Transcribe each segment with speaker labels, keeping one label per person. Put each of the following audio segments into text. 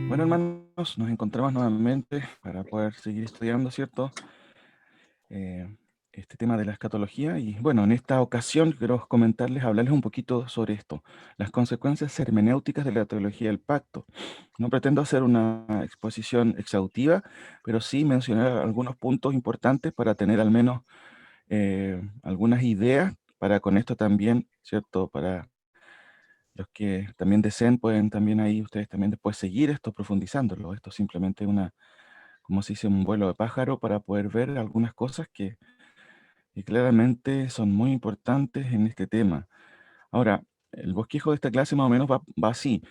Speaker 1: Bueno, hermanos, nos encontramos nuevamente para poder seguir estudiando, ¿cierto? Eh, este tema de la escatología. Y bueno, en esta ocasión quiero comentarles, hablarles un poquito sobre esto, las consecuencias hermenéuticas de la teología del pacto. No pretendo hacer una exposición exhaustiva, pero sí mencionar algunos puntos importantes para tener al menos algunas ideas, para con esto también, ¿cierto? Para los que también deseen, pueden también ahí ustedes también después seguir esto, profundizándolo. Esto simplemente una, como se dice, un vuelo de pájaro para poder ver algunas cosas que claramente son muy importantes en este tema. Ahora, el bosquejo de esta clase más o menos va así.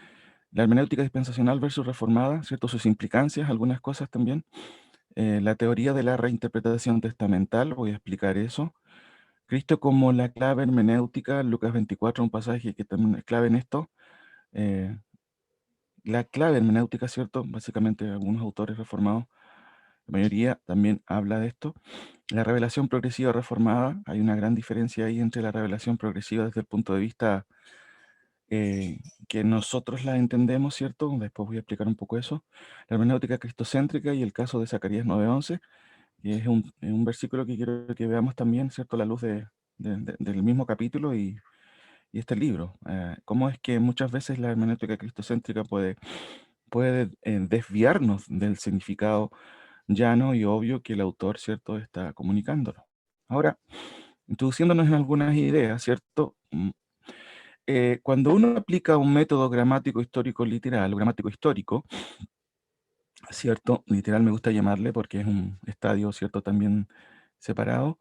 Speaker 1: La hermenéutica dispensacional versus reformada, ¿cierto? Sus implicancias, algunas cosas también. La teoría de la reinterpretación testamental, voy a explicar eso. Cristo como la clave hermenéutica, Lucas 24, un pasaje que también es clave en esto. Eh, la clave hermenéutica, ¿cierto? Básicamente algunos autores reformados, la mayoría también habla de esto. La revelación progresiva reformada, hay una gran diferencia ahí entre la revelación progresiva desde el punto de vista que nosotros la entendemos, ¿cierto? Después voy a explicar un poco eso. La hermenéutica cristocéntrica y el caso de Zacarías 9:11, que es un versículo que quiero que veamos también, ¿cierto? A la luz del mismo capítulo y este libro. Cómo es que muchas veces la hermenéutica cristocéntrica puede desviarnos del significado llano y obvio que el autor, ¿cierto?, está comunicándolo. Ahora, introduciéndonos en algunas ideas, ¿cierto? Cuando uno aplica un método gramático histórico literal, gramático histórico, ¿cierto? Literal me gusta llamarle porque es un estadio, ¿cierto?, también separado,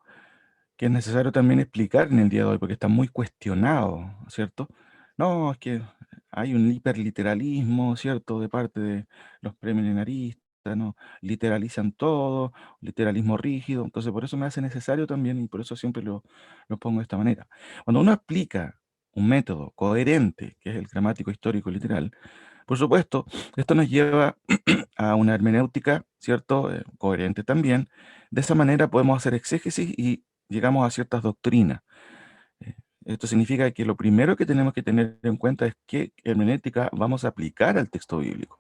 Speaker 1: que es necesario también explicar en el día de hoy porque está muy cuestionado, ¿cierto? No, es que hay un hiperliteralismo, ¿cierto?, de parte de los premilenaristas, ¿no? Literalizan todo, literalismo rígido, entonces por eso me hace necesario también y por eso siempre lo pongo de esta manera. Cuando uno aplica un método coherente, que es el gramático histórico literal, por supuesto, esto nos lleva a una hermenéutica, ¿cierto?, coherente también. De esa manera podemos hacer exégesis y llegamos a ciertas doctrinas. Eh, Esto significa que lo primero que tenemos que tener en cuenta es qué hermenéutica vamos a aplicar al texto bíblico.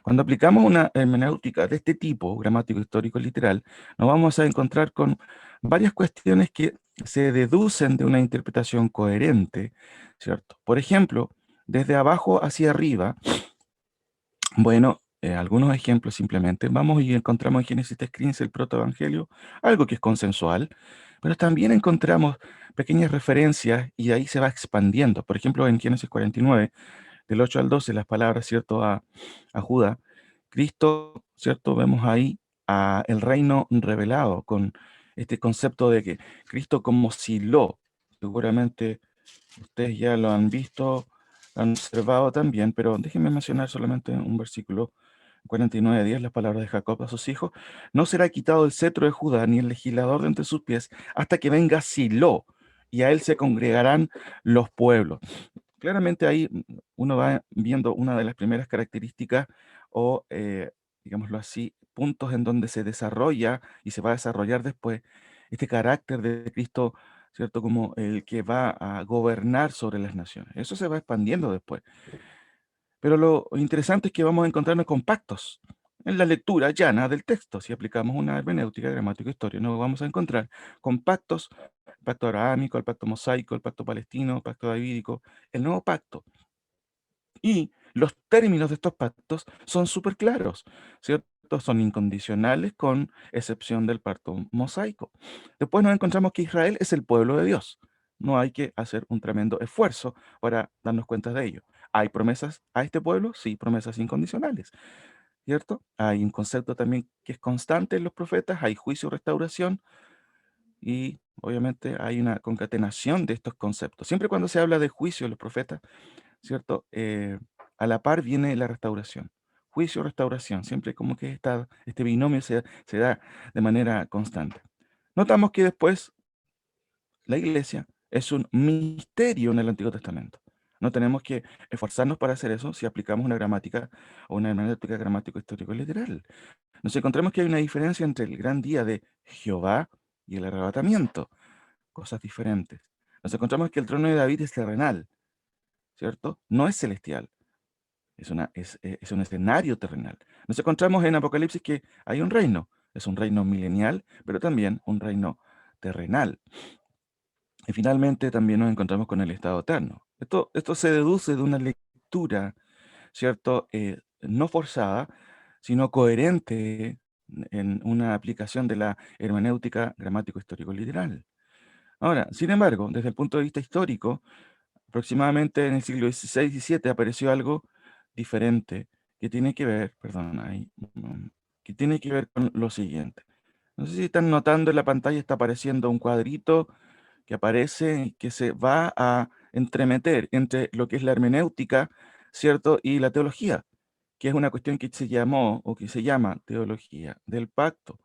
Speaker 1: Cuando aplicamos una hermenéutica de este tipo, gramático, histórico, literal, nos vamos a encontrar con varias cuestiones que se deducen de una interpretación coherente, ¿cierto? Por ejemplo, desde abajo hacia arriba, bueno, algunos ejemplos simplemente. Vamos y encontramos en Génesis 3:15 el protoevangelio, algo que es consensual, pero también encontramos pequeñas referencias y ahí se va expandiendo. Por ejemplo, en Génesis 49, del 8 al 12, las palabras, ¿cierto?, a Judá, Cristo, ¿cierto? Vemos ahí a el reino revelado con este concepto de que Cristo como Silo, seguramente ustedes ya lo han visto, lo han observado también, pero déjenme mencionar solamente un versículo, 49:10, las palabras de Jacob a sus hijos: no será quitado el cetro de Judá, ni el legislador de entre sus pies, hasta que venga Silo, y a él se congregarán los pueblos. Claramente ahí uno va viendo una de las primeras características o, digámoslo así, puntos en donde se desarrolla y se va a desarrollar después este carácter de Cristo, ¿cierto? Como el que va a gobernar sobre las naciones. Eso se va expandiendo después. Pero lo interesante es que vamos a encontrarnos con pactos. En la lectura llana del texto, si aplicamos una hermenéutica, gramática, historia, nos vamos a encontrar con pactos, el pacto abrahámico, el pacto mosaico, el pacto palestino, el pacto davídico, el nuevo pacto. Y los términos de estos pactos son súper claros, ¿cierto? Son incondicionales con excepción del pacto mosaico. Después nos encontramos que Israel es el pueblo de Dios. No hay que hacer un tremendo esfuerzo para darnos cuenta de ello. ¿Hay promesas a este pueblo? Sí, promesas incondicionales, ¿cierto? Hay un concepto también que es constante en los profetas, hay juicio, restauración y obviamente hay una concatenación de estos conceptos. Siempre cuando se habla de juicio en los profetas, ¿cierto? A la par viene la restauración. Juicio, restauración. Siempre como que este binomio se da de manera constante. Notamos que después la iglesia es un misterio en el Antiguo Testamento. No tenemos que esforzarnos para hacer eso si aplicamos una gramática o una hermenéutica gramático histórico literal. Nos encontramos que hay una diferencia entre el gran día de Jehová y el arrebatamiento, cosas diferentes. Nos encontramos que el trono de David es terrenal, ¿cierto? No es celestial. es un escenario terrenal. Nos encontramos en Apocalipsis que hay un reino, es un reino milenial, pero también un reino terrenal. Y finalmente también nos encontramos con el estado eterno. Esto se deduce de una lectura, ¿cierto? No forzada, sino coherente en una aplicación de la hermenéutica gramático-histórico-literal. Ahora, sin embargo, desde el punto de vista histórico, aproximadamente en el siglo XVI y XVII apareció algo diferente que tiene que ver, perdón, ahí, que tiene que ver con lo siguiente. No sé si están notando en la pantalla, está apareciendo un cuadrito que aparece y que se va a entremeter entre lo que es la hermenéutica, ¿cierto? Y la teología, que es una cuestión que se llamó o que se llama teología del pacto.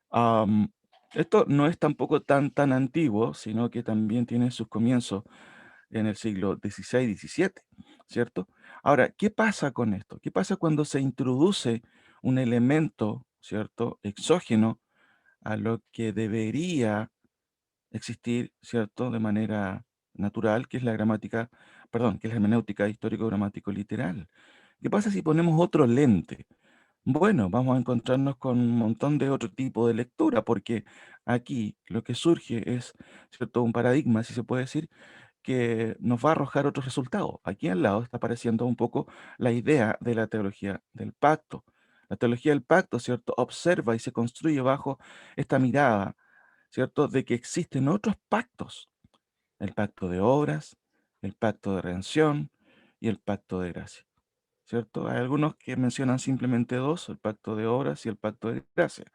Speaker 1: Am, Esto no es tampoco tan antiguo, sino que también tiene sus comienzos en el siglo XVI, XVII, ¿cierto? Ahora, ¿qué pasa con esto? ¿Qué pasa cuando se introduce un elemento, ¿cierto?, exógeno a lo que debería existir, ¿cierto?, de manera natural, que es la gramática, perdón, que es la hermenéutica histórico-gramático-literal. ¿Qué pasa si ponemos otro lente? Bueno, vamos a encontrarnos con un montón de otro tipo de lectura, porque aquí lo que surge es, ¿cierto?, un paradigma, si se puede decir, que nos va a arrojar otros resultados. Aquí al lado está apareciendo un poco la idea de la teología del pacto. La teología del pacto, ¿cierto?, observa y se construye bajo esta mirada, ¿cierto?, de que existen otros pactos, el pacto de obras, el pacto de redención y el pacto de gracia, ¿cierto? Hay algunos que mencionan simplemente dos, el pacto de obras y el pacto de gracia.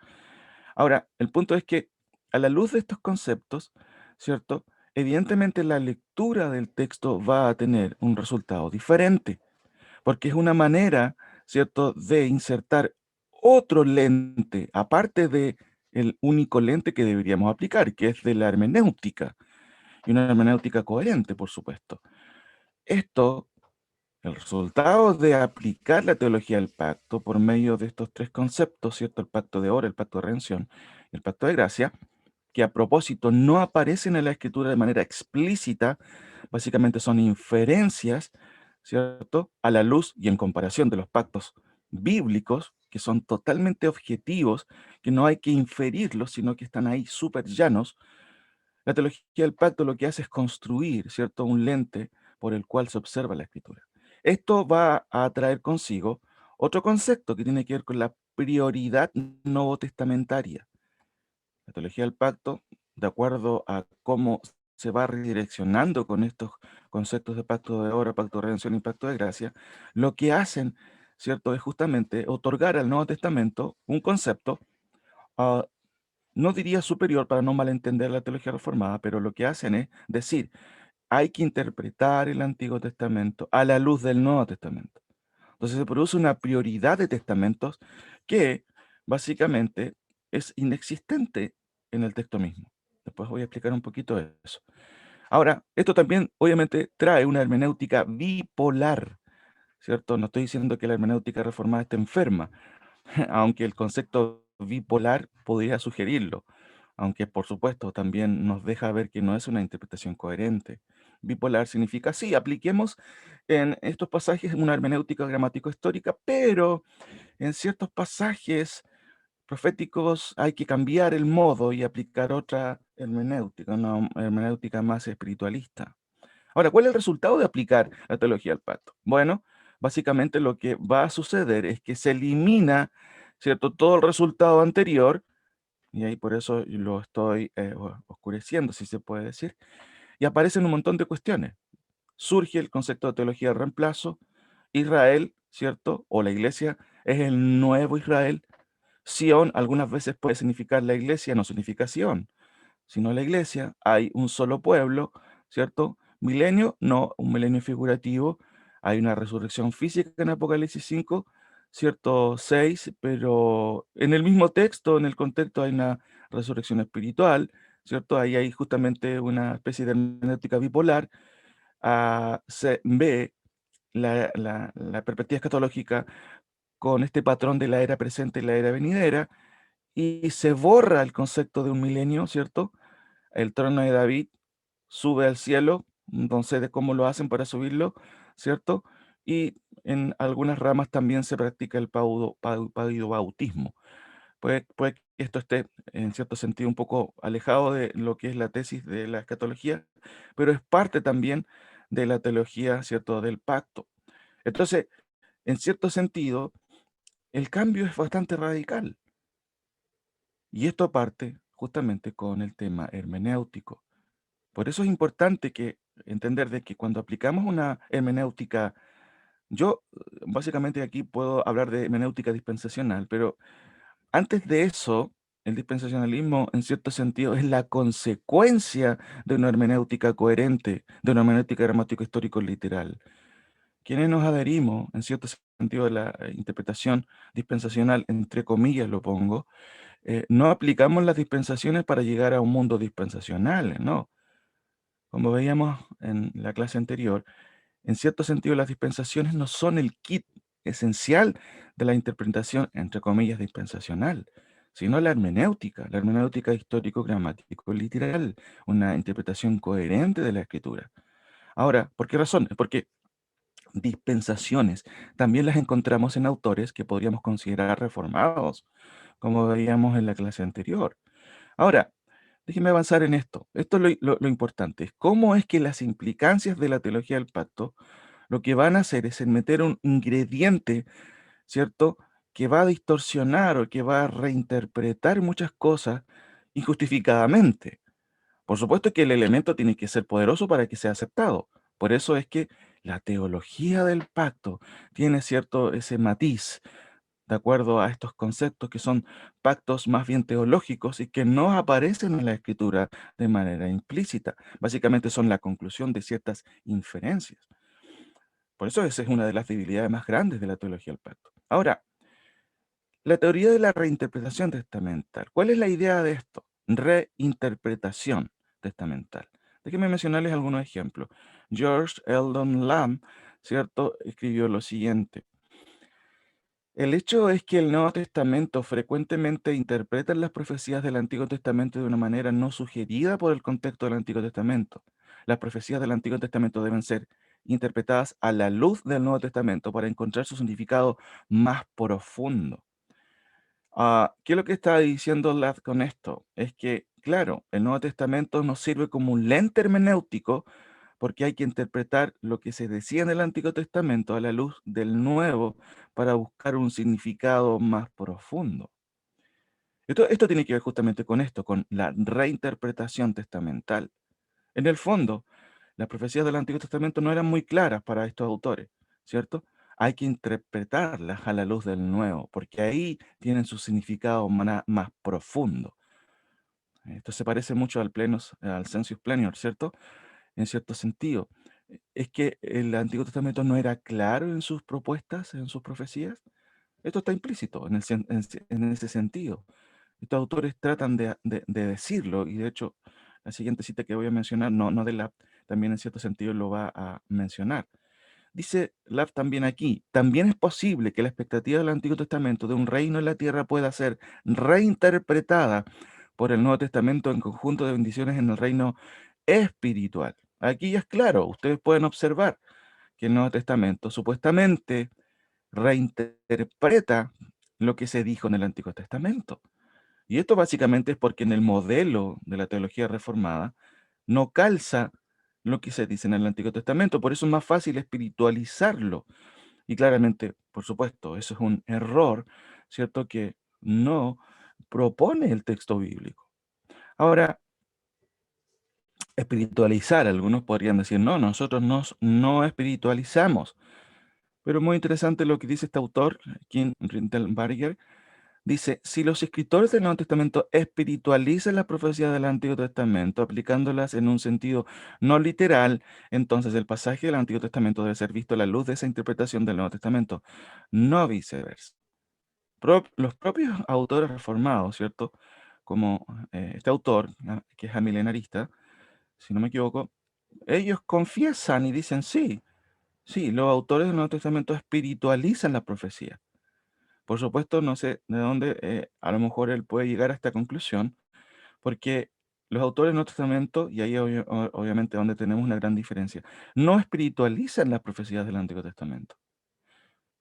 Speaker 1: Ahora, el punto es que a la luz de estos conceptos, ¿cierto? Evidentemente la lectura del texto va a tener un resultado diferente, porque es una manera, ¿cierto?, de insertar otro lente, aparte de el único lente que deberíamos aplicar, que es de la hermenéutica, y una hermenéutica coherente, por supuesto. Esto, el resultado de aplicar la teología del pacto por medio de estos tres conceptos, ¿cierto? El pacto de obra, el pacto de redención y el pacto de gracia, que a propósito no aparecen en la escritura de manera explícita, básicamente son inferencias, ¿cierto? A la luz y en comparación de los pactos bíblicos, que son totalmente objetivos, que no hay que inferirlos, sino que están ahí súper llanos. La teología del pacto lo que hace es construir, ¿cierto?, un lente por el cual se observa la escritura. Esto va a traer consigo otro concepto que tiene que ver con la prioridad novotestamentaria. La teología del pacto, de acuerdo a cómo se va redireccionando con estos conceptos de pacto de obra, pacto de redención y pacto de gracia, lo que hacen, ¿cierto?, es justamente otorgar al Nuevo Testamento un concepto, ah, no diría superior para no malentender la teología reformada, pero lo que hacen es decir, hay que interpretar el Antiguo Testamento a la luz del Nuevo Testamento. Entonces se produce una prioridad de testamentos que básicamente es inexistente en el texto mismo. Después voy a explicar un poquito de eso. Ahora, esto también obviamente trae una hermenéutica bipolar, ¿cierto? No estoy diciendo que la hermenéutica reformada esté enferma, aunque el concepto bipolar podría sugerirlo, aunque por supuesto también nos deja ver que no es una interpretación coherente. Bipolar significa, sí, apliquemos en estos pasajes una hermenéutica gramático-histórica, pero en ciertos pasajes proféticos hay que cambiar el modo y aplicar otra hermenéutica, una hermenéutica más espiritualista. Ahora, ¿cuál es el resultado de aplicar la teología del pacto? Bueno, básicamente lo que va a suceder es que se elimina, ¿cierto?, todo el resultado anterior, y ahí por eso lo estoy oscureciendo, si se puede decir, y aparecen un montón de cuestiones. Surge el concepto de teología del reemplazo, Israel, ¿cierto?, o la iglesia es el nuevo Israel. Sión algunas veces puede significar la iglesia, no significa Sión sino la iglesia. Hay un solo pueblo, ¿cierto? Milenio, no un milenio figurativo. Hay una resurrección física en Apocalipsis 5, ¿cierto? 6, pero en el mismo texto, en el contexto, hay una resurrección espiritual, ¿cierto? Ahí hay justamente una especie de hermenéutica bipolar. Se ve la perspectiva escatológica con este patrón de la era presente y la era venidera, y se borra el concepto de un milenio, ¿cierto? El trono de David sube al cielo, no sé de cómo lo hacen para subirlo, ¿cierto? y en algunas ramas también se practica el bautismo. Puede que esto esté, en cierto sentido, un poco alejado de lo que es la tesis de la escatología, pero es parte también de la teología, ¿cierto?, del pacto. Entonces, en cierto sentido, el cambio es bastante radical. Y esto parte justamente con el tema hermenéutico. Por eso es importante que entender de que cuando aplicamos una hermenéutica, yo básicamente aquí puedo hablar de hermenéutica dispensacional, pero antes de eso, el dispensacionalismo en cierto sentido es la consecuencia de una hermenéutica coherente, de una hermenéutica gramático-histórico literal. Quienes nos adherimos, en cierto sentido, a la interpretación dispensacional, entre comillas lo pongo, no aplicamos las dispensaciones para llegar a un mundo dispensacional, no. Como veíamos en la clase anterior, en cierto sentido las dispensaciones no son el kit esencial de la interpretación, entre comillas, dispensacional, sino la hermenéutica histórico-gramático literal, una interpretación coherente de la escritura. Ahora, ¿por qué razón? Porque dispensaciones también las encontramos en autores que podríamos considerar reformados, como veíamos en la clase anterior. Ahora, déjeme avanzar en esto. Esto es lo importante. ¿Cómo es que las implicancias de la teología del pacto lo que van a hacer es en meter un ingrediente, ¿cierto?, que va a distorsionar o que va a reinterpretar muchas cosas injustificadamente? Por supuesto que el elemento tiene que ser poderoso para que sea aceptado. Por eso es que la teología del pacto tiene cierto ese matiz, de acuerdo a estos conceptos que son pactos más bien teológicos y que no aparecen en la escritura de manera implícita. Básicamente son la conclusión de ciertas inferencias. Por eso esa es una de las debilidades más grandes de la teología del pacto. Ahora, la teoría de la reinterpretación testamental. ¿Cuál es la idea de esto? Reinterpretación testamental. Déjenme mencionarles algunos ejemplos. George Eldon Lamb, ¿cierto?, escribió lo siguiente. El hecho es que el Nuevo Testamento frecuentemente interpreta las profecías del Antiguo Testamento de una manera no sugerida por el contexto del Antiguo Testamento. Las profecías del Antiguo Testamento deben ser interpretadas a la luz del Nuevo Testamento para encontrar su significado más profundo. ¿Qué es lo que está diciendo Ladd con esto? Es que, claro, el Nuevo Testamento nos sirve como un lente hermenéutico porque hay que interpretar lo que se decía en el Antiguo Testamento a la luz del Nuevo para buscar un significado más profundo. Esto tiene que ver justamente con esto, con la reinterpretación testamental. En el fondo, las profecías del Antiguo Testamento no eran muy claras para estos autores, ¿cierto? Hay que interpretarlas a la luz del Nuevo, porque ahí tienen su significado más profundo. Esto se parece mucho al Census Plenior, ¿cierto? En cierto sentido. Es que el Antiguo Testamento no era claro en sus propuestas, en sus profecías. Esto está implícito en ese sentido. Estos autores tratan de decirlo, y de hecho, la siguiente cita que voy a mencionar, no de Lab, también en cierto sentido lo va a mencionar. Dice Lab también aquí, también es posible que la expectativa del Antiguo Testamento de un reino en la tierra pueda ser reinterpretada por el Nuevo Testamento en conjunto de bendiciones en el reino espiritual. Aquí ya es claro, ustedes pueden observar que el Nuevo Testamento supuestamente reinterpreta lo que se dijo en el Antiguo Testamento. Y esto básicamente es porque en el modelo de la teología reformada no calza lo que se dice en el Antiguo Testamento, por eso es más fácil espiritualizarlo. Y claramente, por supuesto, eso es un error, ¿cierto? Que no propone el texto bíblico. Ahora, espiritualizar, algunos podrían decir, no, nosotros no espiritualizamos. Pero muy interesante lo que dice este autor, Kim Rintelberger. Dice, si los escritores del Nuevo Testamento espiritualizan las profecías del Antiguo Testamento, aplicándolas en un sentido no literal, entonces el pasaje del Antiguo Testamento debe ser visto a la luz de esa interpretación del Nuevo Testamento, no viceversa. Los propios autores reformados, ¿cierto? Como este autor, que es amilenarista, si no me equivoco, ellos confiesan y dicen, sí, sí, los autores del Nuevo Testamento espiritualizan la profecía. Por supuesto, no sé de dónde a lo mejor él puede llegar a esta conclusión, porque Los autores del Nuevo Testamento, y ahí obviamente donde tenemos una gran diferencia, no espiritualizan las profecías del Antiguo Testamento.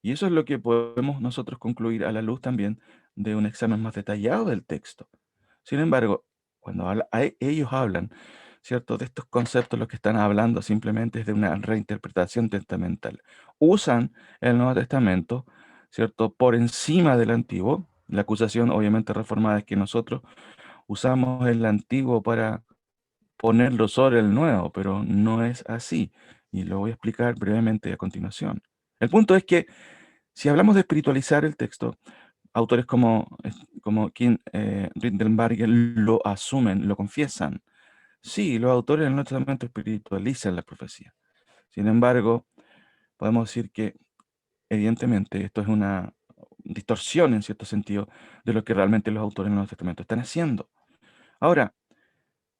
Speaker 1: Y eso es lo que podemos nosotros concluir a la luz también de un examen más detallado del texto. Sin embargo, cuando ellos hablan, ¿cierto?, de estos conceptos, lo que están hablando simplemente es de una reinterpretación testamental. Usan el Nuevo Testamento, ¿cierto?, por encima del Antiguo. La acusación, obviamente, reformada es que nosotros usamos el Antiguo para ponerlo sobre el Nuevo, pero no es así. Y lo voy a explicar brevemente a continuación. El punto es que si hablamos de espiritualizar el texto, autores como Kim Rindelbarger lo asumen, lo confiesan. Sí, los autores del Nuevo Testamento espiritualizan la profecía. Sin embargo, podemos decir que evidentemente esto es una distorsión en cierto sentido de lo que realmente los autores del Nuevo Testamento están haciendo. Ahora,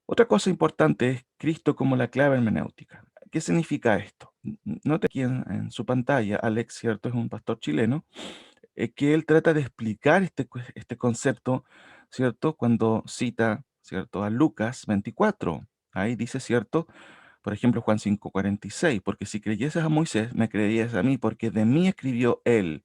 Speaker 1: otra cosa importante es Cristo como la clave hermenéutica. ¿Qué significa esto? Note aquí en su pantalla, Alex, ¿cierto? Es un pastor chileno, que él trata de explicar este concepto, ¿cierto? Cuando cita, ¿cierto? A Lucas 24. Ahí dice, ¿cierto? Por ejemplo, Juan 5:46, porque si creyeses a Moisés, me creerías a mí, porque de mí escribió él.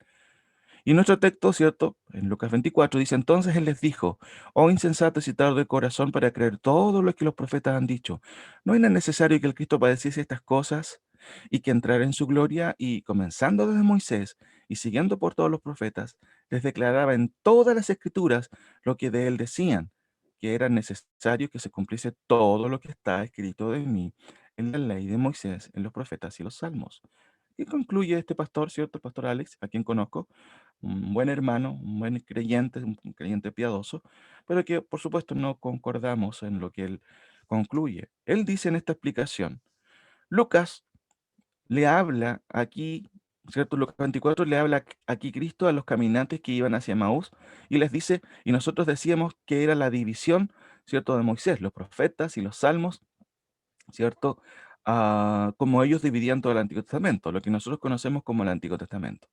Speaker 1: Y nuestro texto, ¿cierto? En Lucas 24 dice, entonces él les dijo, oh insensatos y tardo de corazón para creer todo lo que los profetas han dicho. ¿No era necesario que el Cristo padeciese estas cosas y que entrara en su gloria? Y comenzando desde Moisés y siguiendo por todos los profetas, les declaraba en todas las escrituras lo que de él decían, que era necesario que se cumpliese todo lo que está escrito de mí en la ley de Moisés, en los profetas y los salmos. Y concluye este pastor, ¿cierto? El pastor Alex, a quien conozco, un buen hermano, un buen creyente, un creyente piadoso, pero que por supuesto no concordamos en lo que él concluye. Él dice en esta explicación, Lucas le habla aquí, ¿cierto? Lucas 24 le habla aquí Cristo a los caminantes que iban hacia Maús y les dice, y nosotros decíamos que era la división, ¿cierto? De Moisés, los profetas y los salmos, ¿cierto? Como ellos dividían todo el Antiguo Testamento, lo que nosotros conocemos como el Antiguo Testamento.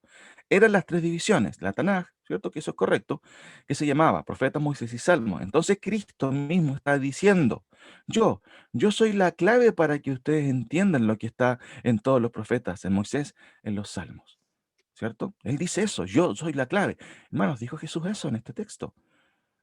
Speaker 1: Eran las tres divisiones, la Tanaj, ¿cierto? Que eso es correcto, que se llamaba Profetas, Moisés y Salmos. Entonces Cristo mismo está diciendo, yo, yo soy la clave para que ustedes entiendan lo que está en todos los profetas, en Moisés, en los Salmos, ¿cierto? Él dice eso, yo soy la clave. Hermanos, dijo Jesús eso en este texto.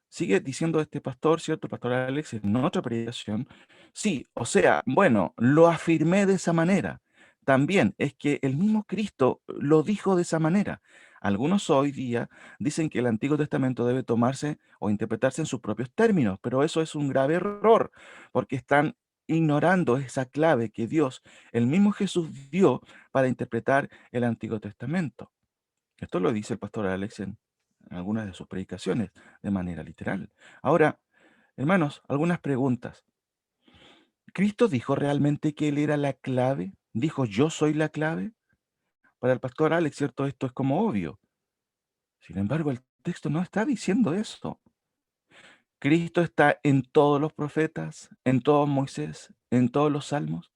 Speaker 1: Sigue diciendo este pastor, ¿cierto? El pastor Alex, en otra predicación. Sí, o sea, bueno, lo afirmé de esa manera. También es que el mismo Cristo lo dijo de esa manera. Algunos hoy día dicen que el Antiguo Testamento debe tomarse o interpretarse en sus propios términos, pero eso es un grave error, porque están ignorando esa clave que Dios, el mismo Jesús dio para interpretar el Antiguo Testamento. Esto lo dice el pastor Alex en algunas de sus predicaciones de manera literal. Ahora, hermanos, algunas preguntas. ¿Cristo dijo realmente que Él era la clave? ¿Dijo yo soy la clave? Para el pastor Alex, ¿cierto? Esto es como obvio. Sin embargo, el texto no está diciendo eso. Cristo está en todos los profetas, en todo Moisés, en todos los salmos.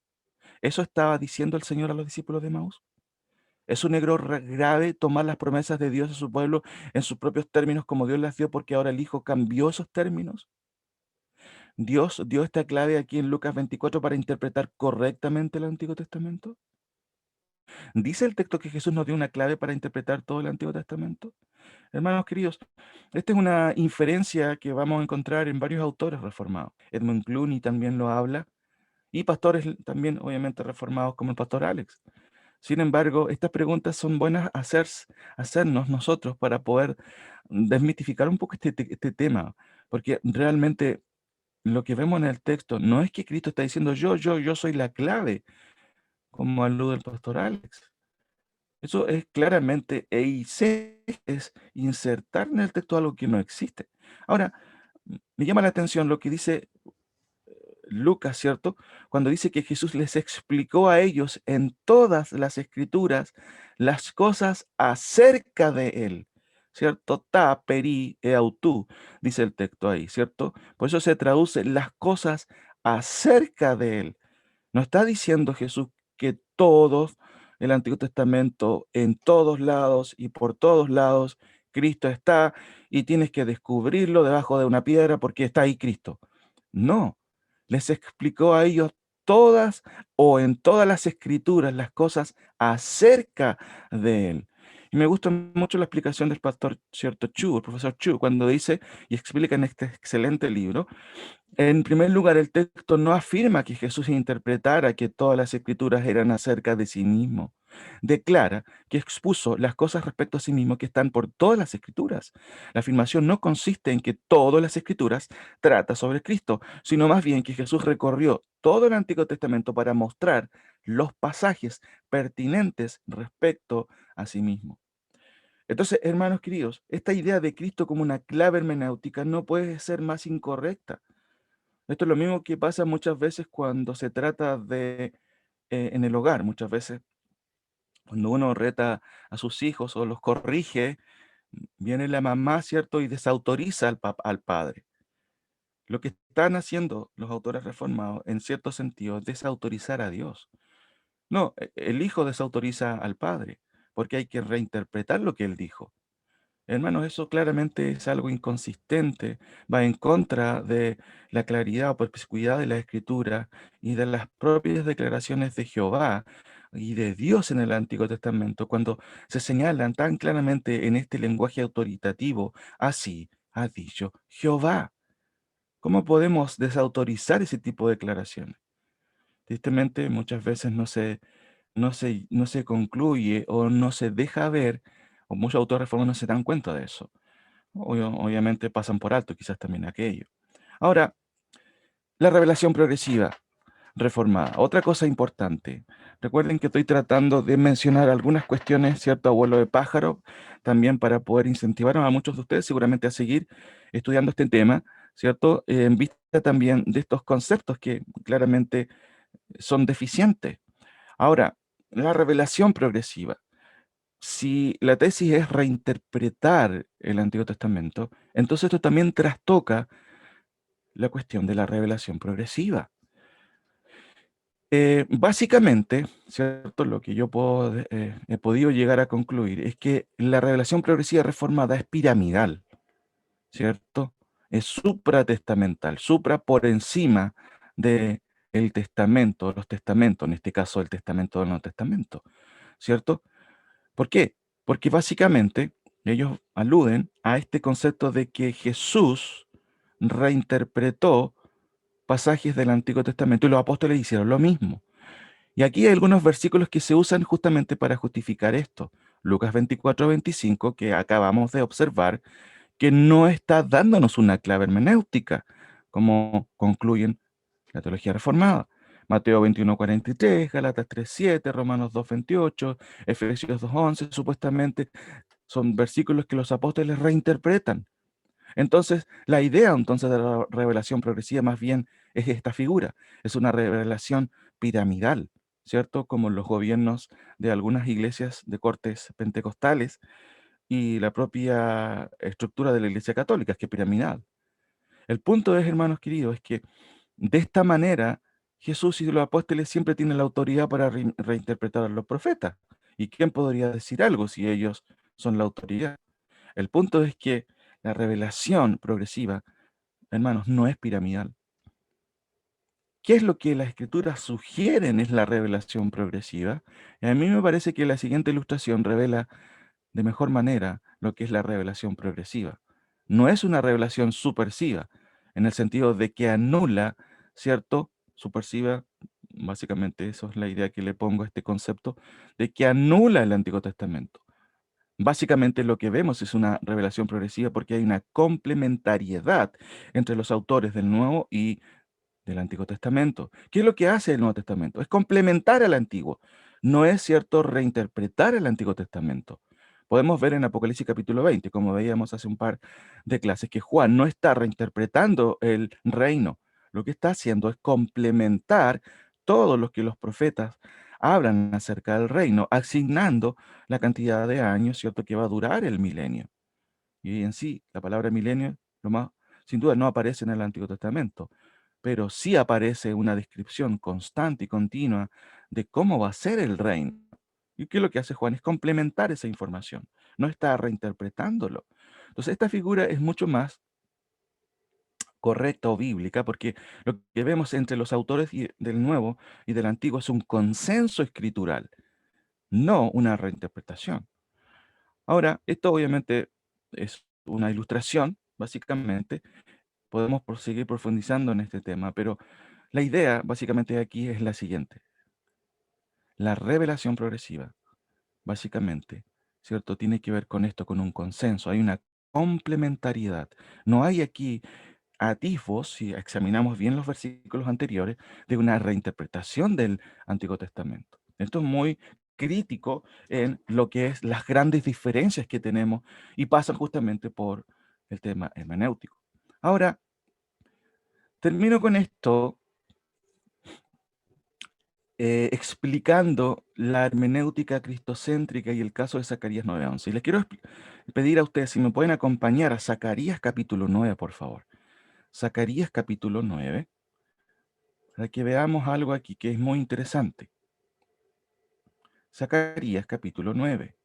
Speaker 1: ¿Eso estaba diciendo el Señor a los discípulos de Maús? Es un error grave tomar las promesas de Dios a su pueblo en sus propios términos como Dios las dio porque ahora el Hijo cambió esos términos. Dios dio esta clave aquí en Lucas 24 para interpretar correctamente el Antiguo Testamento. ¿Dice el texto que Jesús nos dio una clave para interpretar todo el Antiguo Testamento? Hermanos queridos, esta es una inferencia que vamos a encontrar en varios autores reformados. Edmund Clooney también lo habla y pastores también obviamente reformados como el pastor Alex. Sin embargo, estas preguntas son buenas hacernos nosotros para poder desmitificar un poco este tema, porque realmente lo que vemos en el texto no es que Cristo está diciendo yo soy la clave, como alude el pastor Alex. Eso es claramente eisegesis, es insertar en el texto algo que no existe. Ahora, me llama la atención lo que dice Lucas, ¿cierto? Cuando dice que Jesús les explicó a ellos en todas las escrituras las cosas acerca de él, ¿cierto? Ta, peri, eautú, dice el texto ahí, ¿cierto? Por eso se traduce las cosas acerca de él. No está diciendo Jesús que todos, el Antiguo Testamento, en todos lados y por todos lados, Cristo está y tienes que descubrirlo debajo de una piedra porque está ahí Cristo. No, les explicó a ellos todas o en todas las escrituras las cosas acerca de él. Y me gusta mucho la explicación del pastor cierto Chu, el profesor Chu, cuando dice y explica en este excelente libro en primer lugar, el texto no afirma que Jesús interpretara que todas las escrituras eran acerca de sí mismo. Declara que expuso las cosas respecto a sí mismo que están por todas las escrituras. La afirmación no consiste en que todas las escrituras trata sobre Cristo, sino más bien que Jesús recorrió todo el Antiguo Testamento para mostrar los pasajes pertinentes respecto a sí mismo. Entonces, hermanos queridos, esta idea de Cristo como una clave hermenéutica no puede ser más incorrecta. Esto es lo mismo que pasa muchas veces cuando se trata de, en el hogar, muchas veces cuando uno reta a sus hijos o los corrige, viene la mamá, ¿cierto? Y desautoriza al padre. Lo que están haciendo los autores reformados, en cierto sentido, es desautorizar a Dios. No, el hijo desautoriza al padre, porque hay que reinterpretar lo que él dijo. Hermanos, eso claramente es algo inconsistente, va en contra de la claridad o perspicuidad de la Escritura y de las propias declaraciones de Jehová y de Dios en el Antiguo Testamento, cuando se señalan tan claramente en este lenguaje autoritativo, así ha dicho Jehová. ¿Cómo podemos desautorizar ese tipo de declaraciones? Tristemente, muchas veces no se concluye o no se deja ver, o muchos autores reformados no se dan cuenta de eso. Obviamente pasan por alto quizás también aquello. Ahora, la revelación progresiva reformada. Otra cosa importante. Recuerden que estoy tratando de mencionar algunas cuestiones, ¿cierto? Abuelo de pájaro, también para poder incentivar a muchos de ustedes seguramente a seguir estudiando este tema, ¿cierto? En vista también de estos conceptos que claramente son deficientes. Ahora, la revelación progresiva. Si la tesis es reinterpretar el Antiguo Testamento, entonces esto también trastoca la cuestión de la revelación progresiva. Básicamente, ¿cierto? Lo que yo he podido llegar a concluir es que la revelación progresiva reformada es piramidal, ¿cierto? Es supratestamental, supra por encima de el testamento, los testamentos, en este caso el testamento del Nuevo Testamento, ¿cierto? ¿Por qué? Porque básicamente ellos aluden a este concepto de que Jesús reinterpretó pasajes del Antiguo Testamento y los apóstoles hicieron lo mismo. Y aquí hay algunos versículos que se usan justamente para justificar esto. Lucas 24-25, que acabamos de observar, que no está dándonos una clave hermenéutica, como concluyen la teología reformada. Mateo 21:43, Galatas 3:7, Romanos 2:28, Efesios 2:11, supuestamente son versículos que los apóstoles reinterpretan. Entonces, la idea entonces de la revelación progresiva más bien es esta figura, es una revelación piramidal, ¿cierto? Como los gobiernos de algunas iglesias de cortes pentecostales y la propia estructura de la Iglesia Católica, que es piramidal. El punto es, hermanos queridos, es que de esta manera Jesús y los apóstoles siempre tienen la autoridad para reinterpretar a los profetas. ¿Y quién podría decir algo si ellos son la autoridad? El punto es que la revelación progresiva, hermanos, no es piramidal. ¿Qué es lo que las escrituras sugieren es la revelación progresiva? Y a mí me parece que la siguiente ilustración revela de mejor manera lo que es la revelación progresiva. No es una revelación subversiva, en el sentido de que anula, ¿cierto? Subversiva, básicamente eso es la idea que le pongo a este concepto, de que anula el Antiguo Testamento. Básicamente lo que vemos es una revelación progresiva porque hay una complementariedad entre los autores del Nuevo y del Antiguo Testamento. ¿Qué es lo que hace el Nuevo Testamento? Es complementar al Antiguo. No es cierto reinterpretar el Antiguo Testamento. Podemos ver en Apocalipsis capítulo 20, como veíamos hace un par de clases, que Juan no está reinterpretando el reino. Lo que está haciendo es complementar todo lo que los profetas hablan acerca del reino, asignando la cantidad de años, ¿cierto?, que va a durar el milenio. Y en sí, la palabra milenio, sin duda, no aparece en el Antiguo Testamento, pero sí aparece una descripción constante y continua de cómo va a ser el reino. ¿Y qué es lo que hace Juan? Es complementar esa información, no está reinterpretándolo. Entonces, esta figura es mucho más correcta o bíblica, porque lo que vemos entre los autores del Nuevo y del Antiguo es un consenso escritural, no una reinterpretación. Ahora, esto obviamente es una ilustración, básicamente. Podemos seguir profundizando en este tema, pero la idea básicamente aquí es la siguiente. La revelación progresiva, básicamente, ¿cierto? Tiene que ver con esto, con un consenso. Hay una complementariedad. No hay aquí atisbos, si examinamos bien los versículos anteriores, de una reinterpretación del Antiguo Testamento. Esto es muy crítico en lo que es las grandes diferencias que tenemos y pasan justamente por el tema hermenéutico. Ahora, termino con esto explicando la hermenéutica cristocéntrica y el caso de Zacarías 9:11. Y les quiero pedir a ustedes si me pueden acompañar a Zacarías capítulo 9, por favor. Zacarías capítulo 9, para que veamos algo aquí que es muy interesante. Zacarías capítulo 9,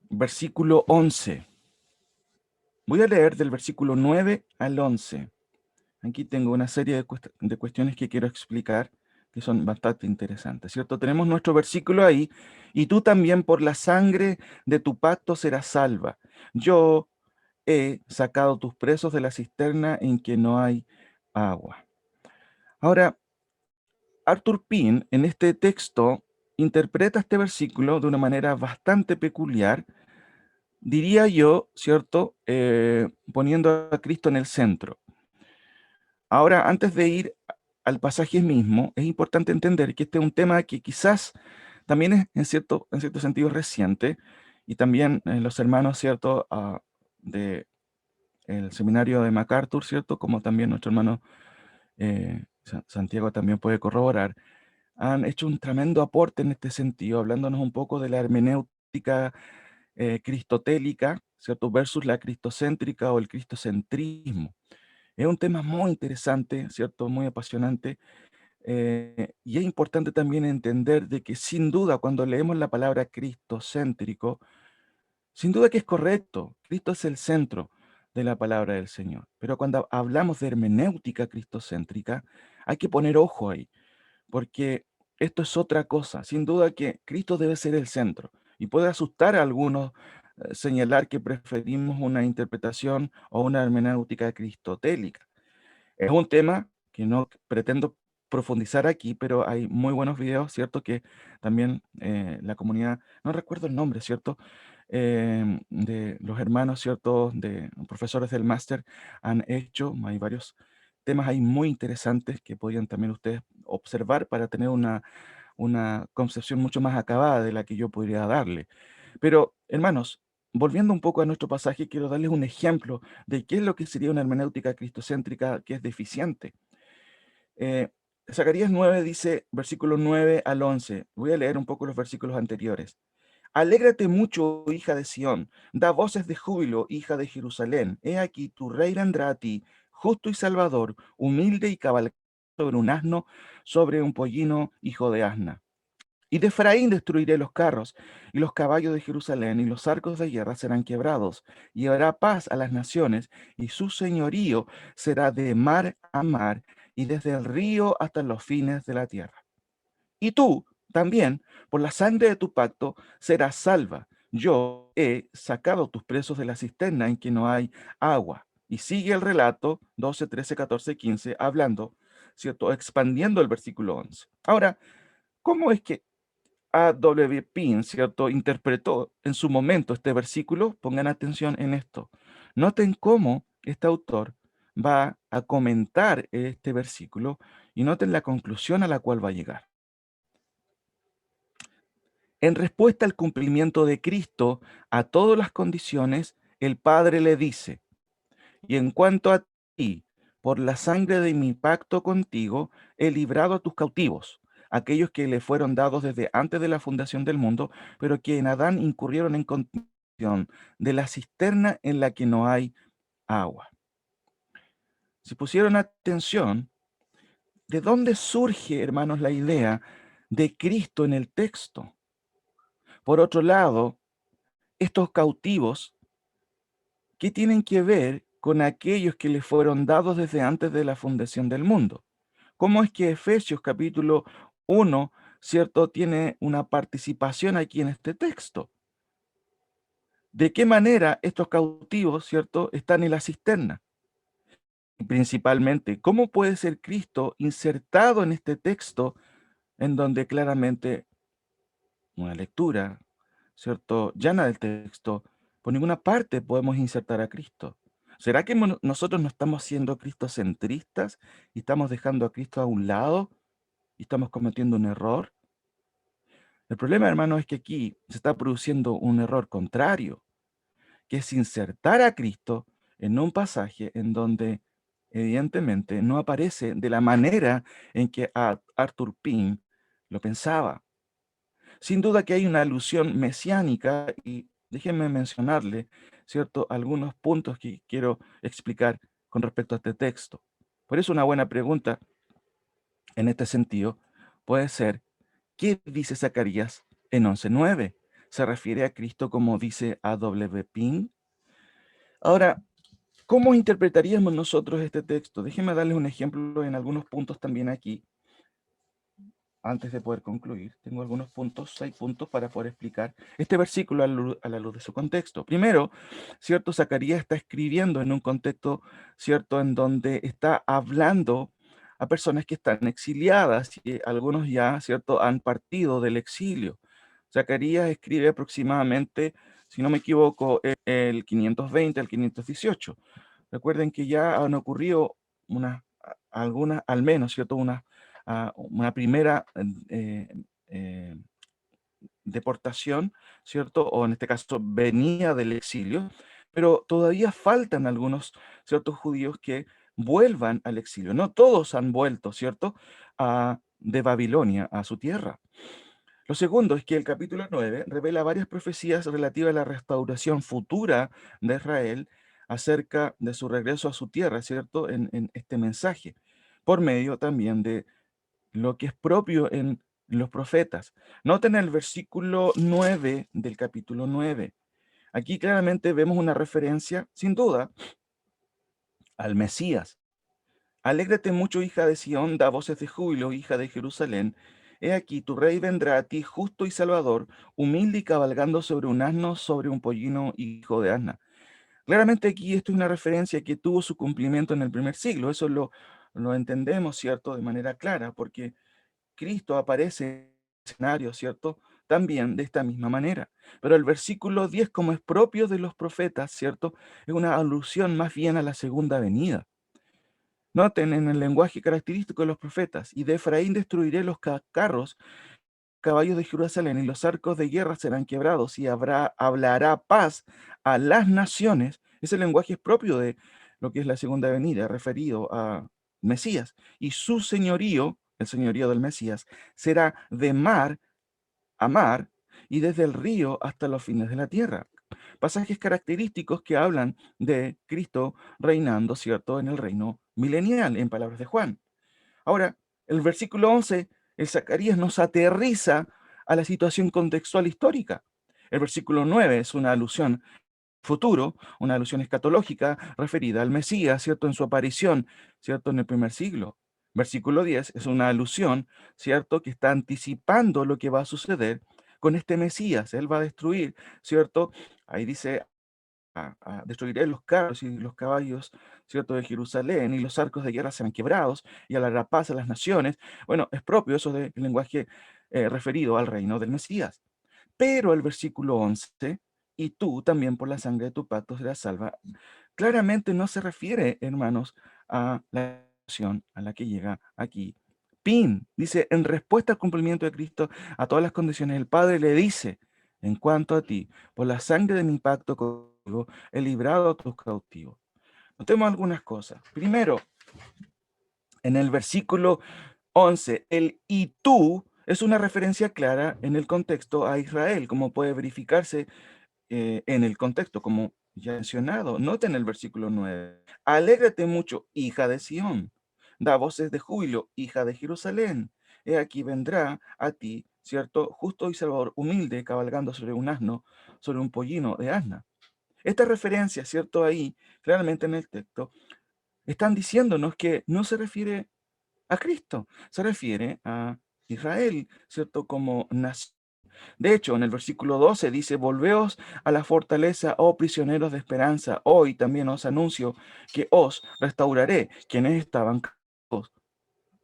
Speaker 1: versículo 11. Voy a leer del versículo 9 al 11. Aquí tengo una serie de cuestiones que quiero explicar que son bastante interesantes, ¿cierto? Tenemos nuestro versículo ahí, y tú también por la sangre de tu pacto serás salva. Yo he sacado tus presos de la cisterna en que no hay agua. Ahora, Arthur Pym en este texto interpreta este versículo de una manera bastante peculiar, diría yo, ¿cierto? Poniendo a Cristo en el centro. Ahora, antes de ir al pasaje mismo, es importante entender que este es un tema que quizás también es en cierto sentido reciente, y también los hermanos, ¿cierto? De el seminario de MacArthur, ¿cierto? Como también nuestro hermano Santiago también puede corroborar, han hecho un tremendo aporte en este sentido, hablándonos un poco de la hermenéutica cristotélica, ¿cierto? Versus la cristocéntrica o el cristocentrismo. Es un tema muy interesante, ¿cierto? Muy apasionante. Y es importante también entender de que sin duda cuando leemos la palabra cristocéntrico, sin duda que es correcto. Cristo es el centro de la palabra del Señor. Pero cuando hablamos de hermenéutica cristocéntrica, hay que poner ojo ahí, porque esto es otra cosa. Sin duda que Cristo debe ser el centro. Y puede asustar a algunos señalar que preferimos una interpretación o una hermenéutica cristotélica. Es un tema que no pretendo profundizar aquí, pero hay muy buenos videos, ¿cierto? Que también la comunidad, no recuerdo el nombre, ¿cierto? De los hermanos, ¿cierto? De profesores del máster han hecho, hay varios temas ahí muy interesantes que podrían también ustedes observar para tener una concepción mucho más acabada de la que yo podría darle. Pero, hermanos, volviendo un poco a nuestro pasaje, quiero darles un ejemplo de qué es lo que sería una hermenéutica cristocéntrica que es deficiente. Eh, Zacarías 9 dice, versículos 9 al 11. Voy a leer un poco los versículos anteriores. Alégrate mucho, hija de Sión, da voces de júbilo, hija de Jerusalén. He aquí, tu rey vendrá a ti, justo y salvador, humilde y cabalgando sobre un asno, sobre un pollino, hijo de asna. Y de Efraín destruiré los carros, y los caballos de Jerusalén, y los arcos de guerra serán quebrados, y habrá paz a las naciones, y su señorío será de mar a mar, y desde el río hasta los fines de la tierra. Y tú también, por la sangre de tu pacto, serás salva. Yo he sacado tus presos de la cisterna en que no hay agua. Y sigue el relato 12, 13, 14, 15, hablando, ¿cierto? Expandiendo el versículo 11. Ahora, ¿cómo es que A.W. Pink, ¿cierto? Interpretó en su momento este versículo? Pongan atención en esto. Noten cómo este autor va a comentar este versículo y noten la conclusión a la cual va a llegar. En respuesta al cumplimiento de Cristo a todas las condiciones, el Padre le dice, y en cuanto a ti, por la sangre de mi pacto contigo, he librado a tus cautivos, aquellos que le fueron dados desde antes de la fundación del mundo, pero que en Adán incurrieron en condición de la cisterna en la que no hay agua. Si pusieron atención, ¿de dónde surge, hermanos, la idea de Cristo en el texto? Por otro lado, estos cautivos ¿qué tienen que ver con aquellos que les fueron dados desde antes de la fundación del mundo? ¿Cómo es que Efesios capítulo 1, cierto, tiene una participación aquí en este texto? ¿De qué manera estos cautivos, cierto, están en la cisterna? Y principalmente, ¿cómo puede ser Cristo insertado en este texto en donde claramente una lectura, cierto, llana del texto, por ninguna parte podemos insertar a Cristo? ¿Será que nosotros no estamos siendo cristocentristas y estamos dejando a Cristo a un lado y estamos cometiendo un error? El problema, hermano, es que aquí se está produciendo un error contrario, que es insertar a Cristo en un pasaje en donde evidentemente no aparece de la manera en que Arthur Pym lo pensaba. Sin duda que hay una alusión mesiánica y déjenme mencionarle, ¿cierto?, algunos puntos que quiero explicar con respecto a este texto. Por eso una buena pregunta en este sentido puede ser, ¿qué dice Zacarías en 11:9? ¿Se refiere a Cristo como dice A.W. Pink? Ahora, ¿cómo interpretaríamos nosotros este texto? Déjenme darles un ejemplo en algunos puntos también aquí, antes de poder concluir. Tengo algunos puntos, 6 puntos para poder explicar este versículo a la luz de su contexto. Primero, ¿cierto? Zacarías está escribiendo en un contexto, ¿cierto?, en donde está hablando a personas que están exiliadas y algunos ya, ¿cierto?, han partido del exilio. Zacarías escribe aproximadamente, si no me equivoco, el 520 al 518. Recuerden que ya han ocurrido algunas, al menos, ¿cierto? Una primera eh, deportación, ¿cierto? O en este caso venía del exilio, pero todavía faltan algunos ciertos judíos que vuelvan al exilio. No todos han vuelto, ¿cierto? De Babilonia a su tierra. Lo segundo es que el capítulo 9 revela varias profecías relativas a la restauración futura de Israel acerca de su regreso a su tierra, ¿cierto? En este mensaje, por medio también de lo que es propio en los profetas. Noten el versículo 9 del capítulo 9. Aquí claramente vemos una referencia, sin duda, al Mesías. Alégrate mucho, hija de Sión, da voces de júbilo, hija de Jerusalén. He aquí, tu rey vendrá a ti, justo y salvador, humilde y cabalgando sobre un asno, sobre un pollino, hijo de asna. Claramente aquí esto es una referencia que tuvo su cumplimiento en el primer siglo. Eso lo entendemos, ¿cierto?, de manera clara, porque Cristo aparece en el escenario, ¿cierto?, también de esta misma manera. Pero el versículo 10, como es propio de los profetas, ¿cierto?, es una alusión más bien a la segunda venida. Noten en el lenguaje característico de los profetas, y de Efraín destruiré los carros, caballos de Jerusalén, y los arcos de guerra serán quebrados, y hablará paz a las naciones. Ese lenguaje es propio de lo que es la segunda venida, referido a Mesías. Y su señorío, el señorío del Mesías, será de mar a mar, y desde el río hasta los fines de la tierra. Pasajes característicos que hablan de Cristo reinando, ¿cierto?, en el reino milenial, en palabras de Juan. Ahora, el versículo 11, el Zacarías nos aterriza a la situación contextual histórica. El versículo 9 es una alusión futuro, una alusión escatológica referida al Mesías, ¿cierto?, en su aparición, ¿cierto?, en el primer siglo. Versículo 10 es una alusión, ¿cierto?, que está anticipando lo que va a suceder con este Mesías. Él va a destruir, ¿cierto? Ahí dice, destruiré los carros y los caballos, ¿cierto?, de Jerusalén, y los arcos de guerra serán quebrados, y hará paz a las naciones. Bueno, es propio eso del lenguaje referido al reino del Mesías. Pero el versículo 11, y tú también por la sangre de tu pacto serás salva, claramente no se refiere, hermanos, a la acción a la que llega aquí. Pin dice, en respuesta al cumplimiento de Cristo a todas las condiciones, el Padre le dice, en cuanto a ti, por la sangre de mi pacto contigo, he librado a tus cautivos. Notemos algunas cosas. Primero, en el versículo 11, el y tú es una referencia clara en el contexto a Israel, como puede verificarse en el contexto, como ya mencionado. Noten el versículo 9. Alégrate mucho, hija de Sión. Da voces de júbilo, hija de Jerusalén. He aquí vendrá a ti, ¿cierto? Justo y salvador, humilde, cabalgando sobre un asno, sobre un pollino de asna. Estas referencias, ¿cierto? Ahí, claramente en el texto, están diciéndonos que no se refiere a Cristo, se refiere a Israel, ¿cierto? Como nación. De hecho, en el versículo 12 dice, volveos a la fortaleza, oh prisioneros de esperanza, hoy también os anuncio que os restauraré, quienes estaban cautivos,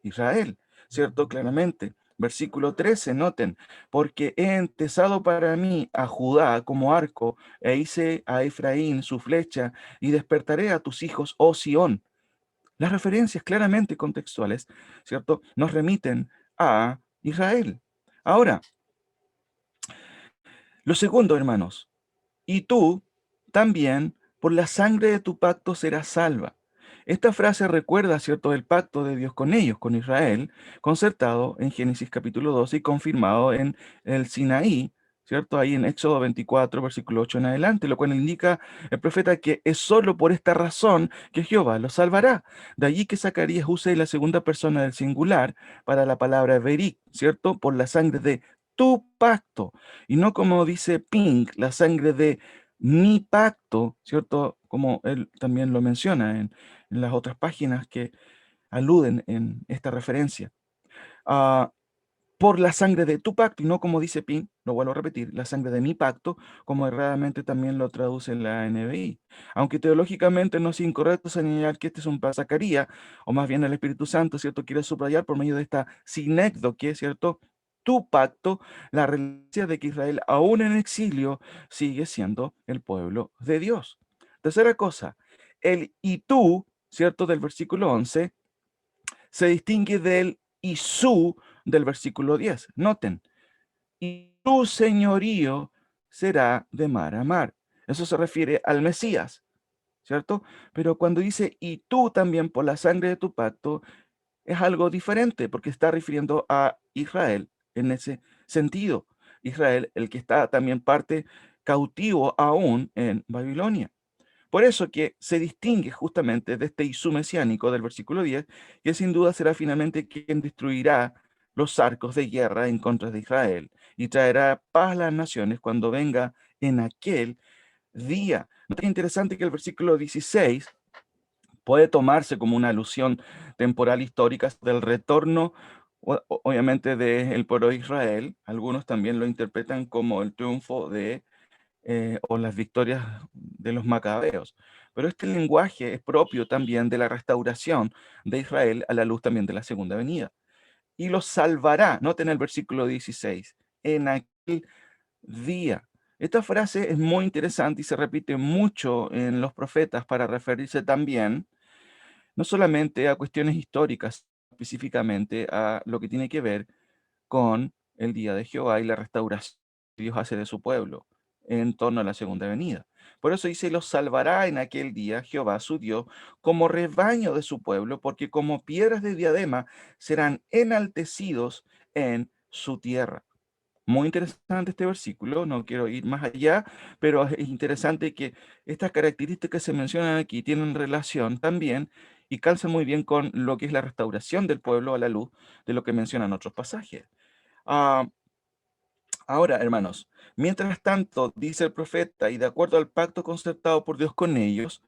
Speaker 1: Israel, ¿cierto? Claramente. Versículo 13, noten, porque he entesado para mí a Judá como arco, e hice a Efraín su flecha, y despertaré a tus hijos, oh Sión. Las referencias claramente contextuales, ¿cierto? Nos remiten a Israel. Ahora, lo segundo, hermanos, y tú también por la sangre de tu pacto serás salva. Esta frase recuerda, ¿cierto?, el pacto de Dios con ellos, con Israel, concertado en Génesis capítulo 12 y confirmado en el Sinaí, ¿cierto? Ahí en Éxodo 24, versículo 8 en adelante, lo cual indica el profeta que es solo por esta razón que Jehová los salvará. De allí que Zacarías use la segunda persona del singular para la palabra verik, ¿cierto? Por la sangre de tu pacto, y no como dice Pink, la sangre de mi pacto, ¿cierto? Como él también lo menciona en las otras páginas que aluden en esta referencia. Ah, por la sangre de tu pacto, y no como dice Pink, lo vuelvo a repetir, la sangre de mi pacto, como erradamente también lo traduce en la NBI. Aunque teológicamente no es incorrecto señalar que este es un Zacarías, o más bien el Espíritu Santo, ¿cierto? Quiere subrayar por medio de esta sinécdoque, ¿cierto? Tu pacto, la relevancia de que Israel, aún en exilio, sigue siendo el pueblo de Dios. Tercera cosa, el y tú, ¿cierto? Del versículo 11, se distingue del y su del versículo 10. Noten, y tu señorío será de mar a mar. Eso se refiere al Mesías, ¿cierto? Pero cuando dice y tú también por la sangre de tu pacto, es algo diferente porque está refiriendo a Israel en ese sentido. Israel, el que está también parte cautivo aún en Babilonia. Por eso que se distingue justamente de este Isú mesiánico del versículo 10, que sin duda será finalmente quien destruirá los arcos de guerra en contra de Israel y traerá paz a las naciones cuando venga en aquel día. Es interesante que el versículo 16 puede tomarse como una alusión temporal histórica del retorno, obviamente, del pueblo de Israel. Algunos también lo interpretan como el triunfo de o las victorias de los macabeos. Pero este lenguaje es propio también de la restauración de Israel a la luz también de la segunda venida. Y los salvará, noten el versículo 16, en aquel día. Esta frase es muy interesante y se repite mucho en los profetas para referirse también no solamente a cuestiones históricas, específicamente a lo que tiene que ver con el día de Jehová y la restauración que Dios hace de su pueblo en torno a la segunda venida. Por eso dice, los salvará en aquel día Jehová su Dios como rebaño de su pueblo, porque como piedras de diadema serán enaltecidos en su tierra. Muy interesante este versículo, no quiero ir más allá, pero es interesante que estas características que se mencionan aquí tienen relación también y calzan muy bien con lo que es la restauración del pueblo a la luz de lo que mencionan otros pasajes. Ah, ahora, hermanos, mientras tanto, dice el profeta, y de acuerdo al pacto concertado por Dios con ellos,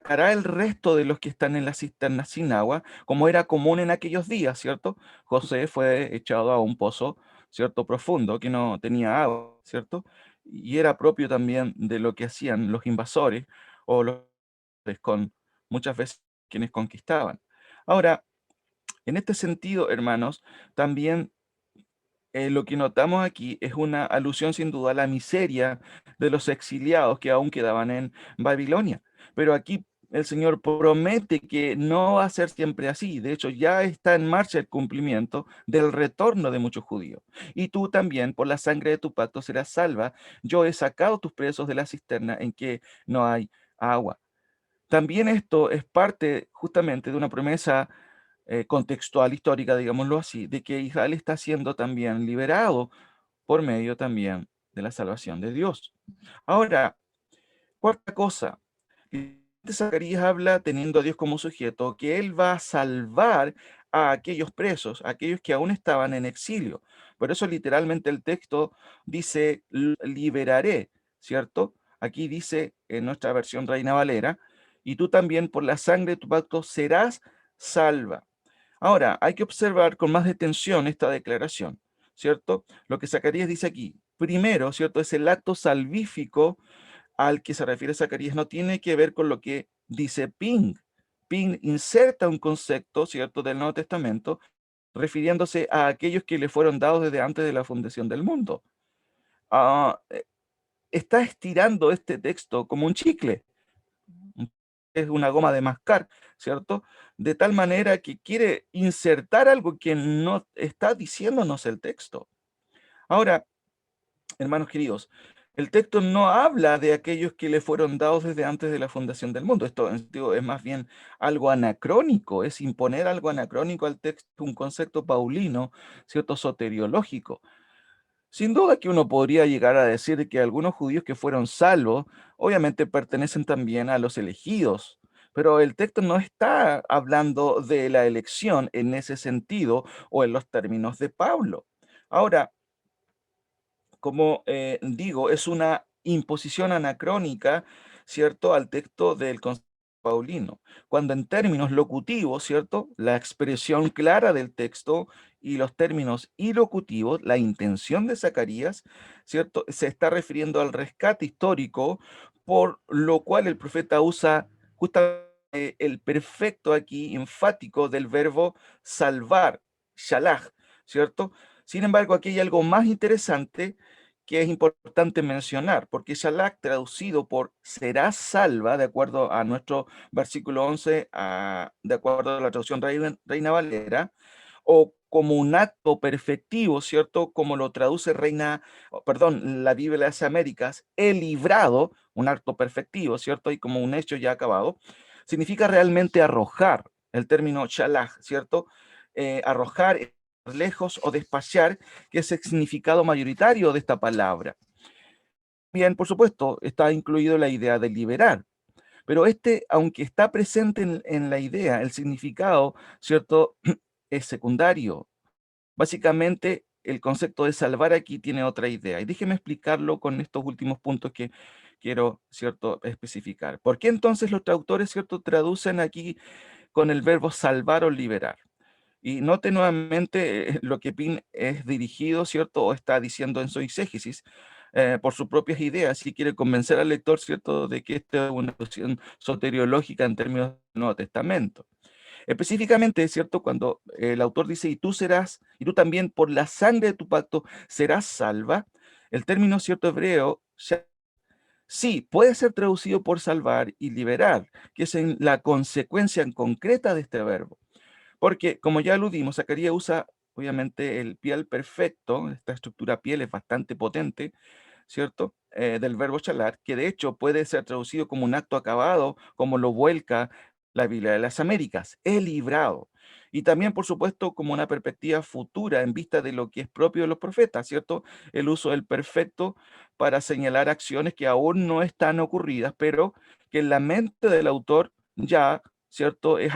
Speaker 1: hará el resto de los que están en las cisternas sin agua, como era común en aquellos días, ¿cierto? José fue echado a un pozo, ¿cierto? Profundo, que no tenía agua, ¿cierto? Y era propio también de lo que hacían los invasores o los con muchas veces quienes conquistaban. Ahora, en este sentido, hermanos, también lo que notamos aquí es una alusión sin duda a la miseria de los exiliados que aún quedaban en Babilonia. Pero aquí el Señor promete que no va a ser siempre así. De hecho, ya está en marcha el cumplimiento del retorno de muchos judíos. Y tú también, por la sangre de tu pacto, serás salva. Yo he sacado tus presos de la cisterna en que no hay agua. También esto es parte justamente de una promesa contextual, histórica, digámoslo así, de que Israel está siendo también liberado por medio también de la salvación de Dios. Ahora, cuarta cosa, Zacarías habla teniendo a Dios como sujeto, que Él va a salvar a aquellos presos, a aquellos que aún estaban en exilio. Por eso literalmente el texto dice, liberaré, ¿cierto? aquí dice en nuestra versión Reina Valera, y tú también por la sangre de tu pacto serás salva. Ahora, hay que observar con más detención esta declaración, ¿cierto? Lo que Zacarías dice aquí, primero, ¿cierto? Es el acto salvífico al que se refiere Zacarías, no tiene que ver con lo que dice Ping. Ping inserta un concepto, ¿cierto?, del Nuevo Testamento, refiriéndose a aquellos que le fueron dados desde antes de la fundación del mundo. Ah, está estirando este texto como un chicle, es una goma de mascar, ¿cierto? De tal manera que quiere insertar algo que no está diciéndonos el texto. Ahora, hermanos queridos, el texto no habla de aquellos que le fueron dados desde antes de la fundación del mundo. Esto digo, es más bien algo anacrónico, es imponer algo anacrónico al texto, un concepto paulino, ¿cierto? Soteriológico. Sin duda que uno podría llegar a decir que algunos judíos que fueron salvos, obviamente pertenecen también a los elegidos, pero el texto no está hablando de la elección en ese sentido o en los términos de Pablo. Ahora, como digo, es una imposición anacrónica, ¿cierto?, al texto del Concilio Paulino, cuando en términos locutivos, ¿cierto?, la expresión clara del texto y los términos ilocutivos, la intención de Zacarías, ¿cierto?, se está refiriendo al rescate histórico, por lo cual el profeta usa justamente el perfecto aquí enfático del verbo salvar, shalach, ¿cierto? Sin embargo, aquí hay algo más interesante que es importante mencionar, porque Shalak, traducido por serás salva, de acuerdo a nuestro versículo 11, de acuerdo a la traducción Reina Valera, o como un acto perfectivo, ¿cierto? Como lo traduce perdón, la Biblia de las Américas, he librado, un acto perfectivo, ¿cierto? Y como un hecho ya acabado, significa realmente arrojar, el término shalach, ¿cierto? Arrojar lejos o despachar, que es el significado mayoritario de esta palabra. Bien, por supuesto, está incluido la idea de liberar, pero aunque está presente en la idea, el significado, ¿cierto?, es secundario. Básicamente, el concepto de salvar aquí tiene otra idea. Y déjeme explicarlo con estos últimos puntos que quiero, ¿cierto?, especificar. ¿Por qué entonces los traductores, ¿cierto?, traducen aquí con el verbo salvar o liberar? Y note nuevamente lo que Pin es dirigido, ¿cierto? O está diciendo en su exégesis, por sus propias ideas, y quiere convencer al lector, ¿cierto?, de que esta es una cuestión soteriológica en términos del Nuevo Testamento. Específicamente, ¿cierto? Cuando el autor dice, y tú también por la sangre de tu pacto serás salva, el término, ¿cierto?, hebreo, sí, puede ser traducido por salvar y liberar, que es en la consecuencia en concreta de este verbo. Porque, como ya aludimos, Zacarías usa obviamente el piel perfecto, esta estructura piel es bastante potente, ¿cierto? Del verbo chalar, que de hecho puede ser traducido como un acto acabado, como lo vuelca la Biblia de las Américas, he librado. Y también, por supuesto, como una perspectiva futura en vista de lo que es propio de los profetas, ¿cierto? El uso del perfecto para señalar acciones que aún no están ocurridas, pero que en la mente del autor ya, ¿cierto? Es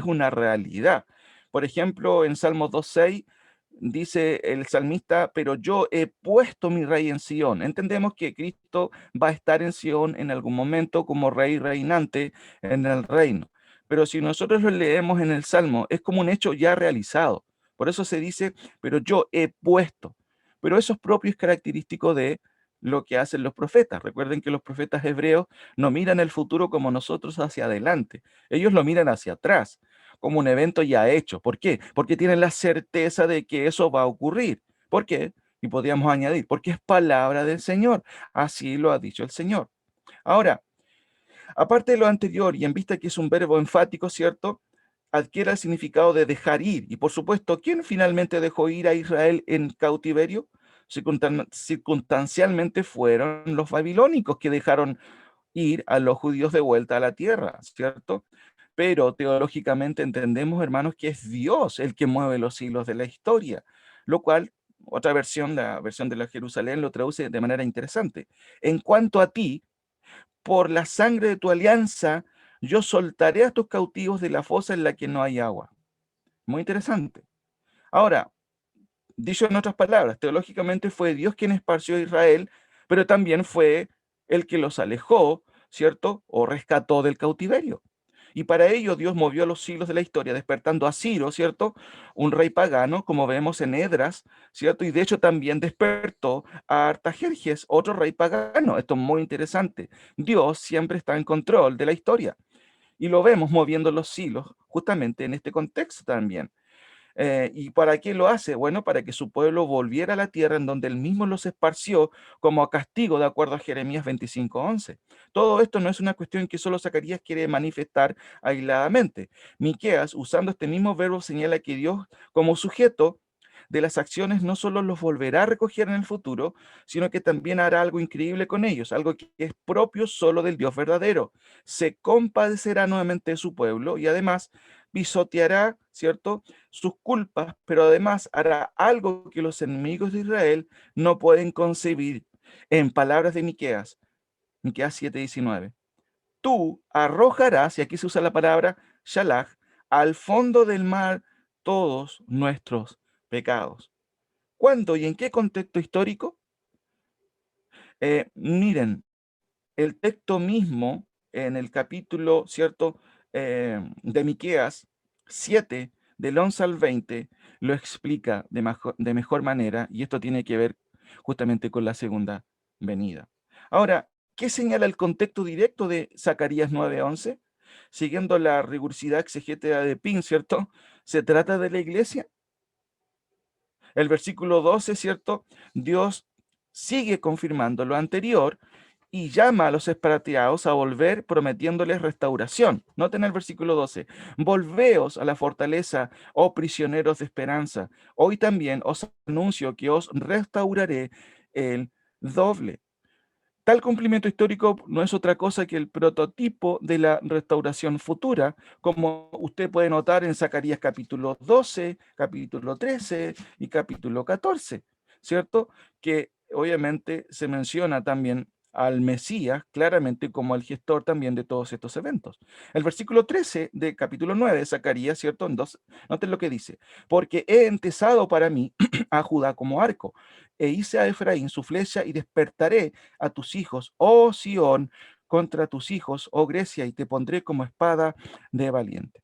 Speaker 1: una realidad. Por ejemplo, en Salmos 2:6 dice el salmista, pero yo he puesto mi rey en Sión. Entendemos que Cristo va a estar en Sión en algún momento como rey reinante en el reino. Pero si nosotros lo leemos en el Salmo, es como un hecho ya realizado. Por eso se dice, pero yo he puesto. Pero eso es propio y característico de lo que hacen los profetas. Recuerden que los profetas hebreos no miran el futuro como nosotros hacia adelante. Ellos lo miran hacia atrás como un evento ya hecho. ¿Por qué? Porque tienen la certeza de que eso va a ocurrir. ¿Por qué? Y podríamos añadir, porque es palabra del Señor. Así lo ha dicho el Señor. Ahora, aparte de lo anterior, y en vista que es un verbo enfático, ¿cierto? Adquiere el significado de dejar ir. Y por supuesto, ¿quién finalmente dejó ir a Israel en cautiverio? Circunstancialmente fueron los babilónicos que dejaron ir a los judíos de vuelta a la tierra, ¿cierto? Pero teológicamente entendemos, hermanos, que es Dios el que mueve los hilos de la historia, lo cual otra versión, la versión de la Jerusalén, lo traduce de manera interesante. En cuanto a ti, por la sangre de tu alianza, yo soltaré a tus cautivos de la fosa en la que no hay agua. Muy interesante. Ahora, dicho en otras palabras, teológicamente fue Dios quien esparció a Israel, pero también fue el que los alejó, ¿cierto? O rescató del cautiverio. Y para ello Dios movió los hilos de la historia, despertando a Ciro, ¿cierto? Un rey pagano, como vemos en Edras, ¿cierto? Y de hecho también despertó a Artajerjes, otro rey pagano. Esto es muy interesante. Dios siempre está en control de la historia. Y lo vemos moviendo los hilos justamente en este contexto también. ¿Y para qué lo hace? Bueno, para que su pueblo volviera a la tierra en donde él mismo los esparció como a castigo, de acuerdo a Jeremías 25:11. Todo esto no es una cuestión que solo Zacarías quiere manifestar aisladamente. Miqueas, usando este mismo verbo, señala que Dios como sujeto de las acciones no solo los volverá a recoger en el futuro, sino que también hará algo increíble con ellos, algo que es propio solo del Dios verdadero. Se compadecerá nuevamente de su pueblo y además pisoteará, ¿cierto?, sus culpas, pero además hará algo que los enemigos de Israel no pueden concebir. En palabras de Miqueas, Miqueas 7:19, tú arrojarás, y aquí se usa la palabra shalach, al fondo del mar todos nuestros pecados. ¿Cuándo y en qué contexto histórico? Miren, el texto mismo en el capítulo, ¿cierto?, de Miqueas 7, del 11 al 20, lo explica de mejor manera, y esto tiene que ver justamente con la segunda venida. Ahora, ¿qué señala el contexto directo de Zacarías 9:11? Siguiendo la rigurosidad exegética de Pin, ¿cierto? ¿Se trata de la iglesia? El versículo 12, ¿cierto? Dios sigue confirmando lo anterior y llama a los expatriados a volver prometiéndoles restauración. Noten el versículo 12. Volveos a la fortaleza, oh prisioneros de esperanza. Hoy también os anuncio que os restauraré el doble. Tal cumplimiento histórico no es otra cosa que el prototipo de la restauración futura, como usted puede notar en Zacarías capítulo 12, capítulo 13 y capítulo 14, ¿cierto? Que obviamente se menciona también al Mesías claramente como el gestor también de todos estos eventos. El versículo 13 de capítulo 9 de Zacarías, ¿cierto? Noten lo que dice, porque he entesado para mí a Judá como arco, e hice a Efraín su flecha y despertaré a tus hijos, oh Sión, contra tus hijos, oh Grecia, y te pondré como espada de valiente.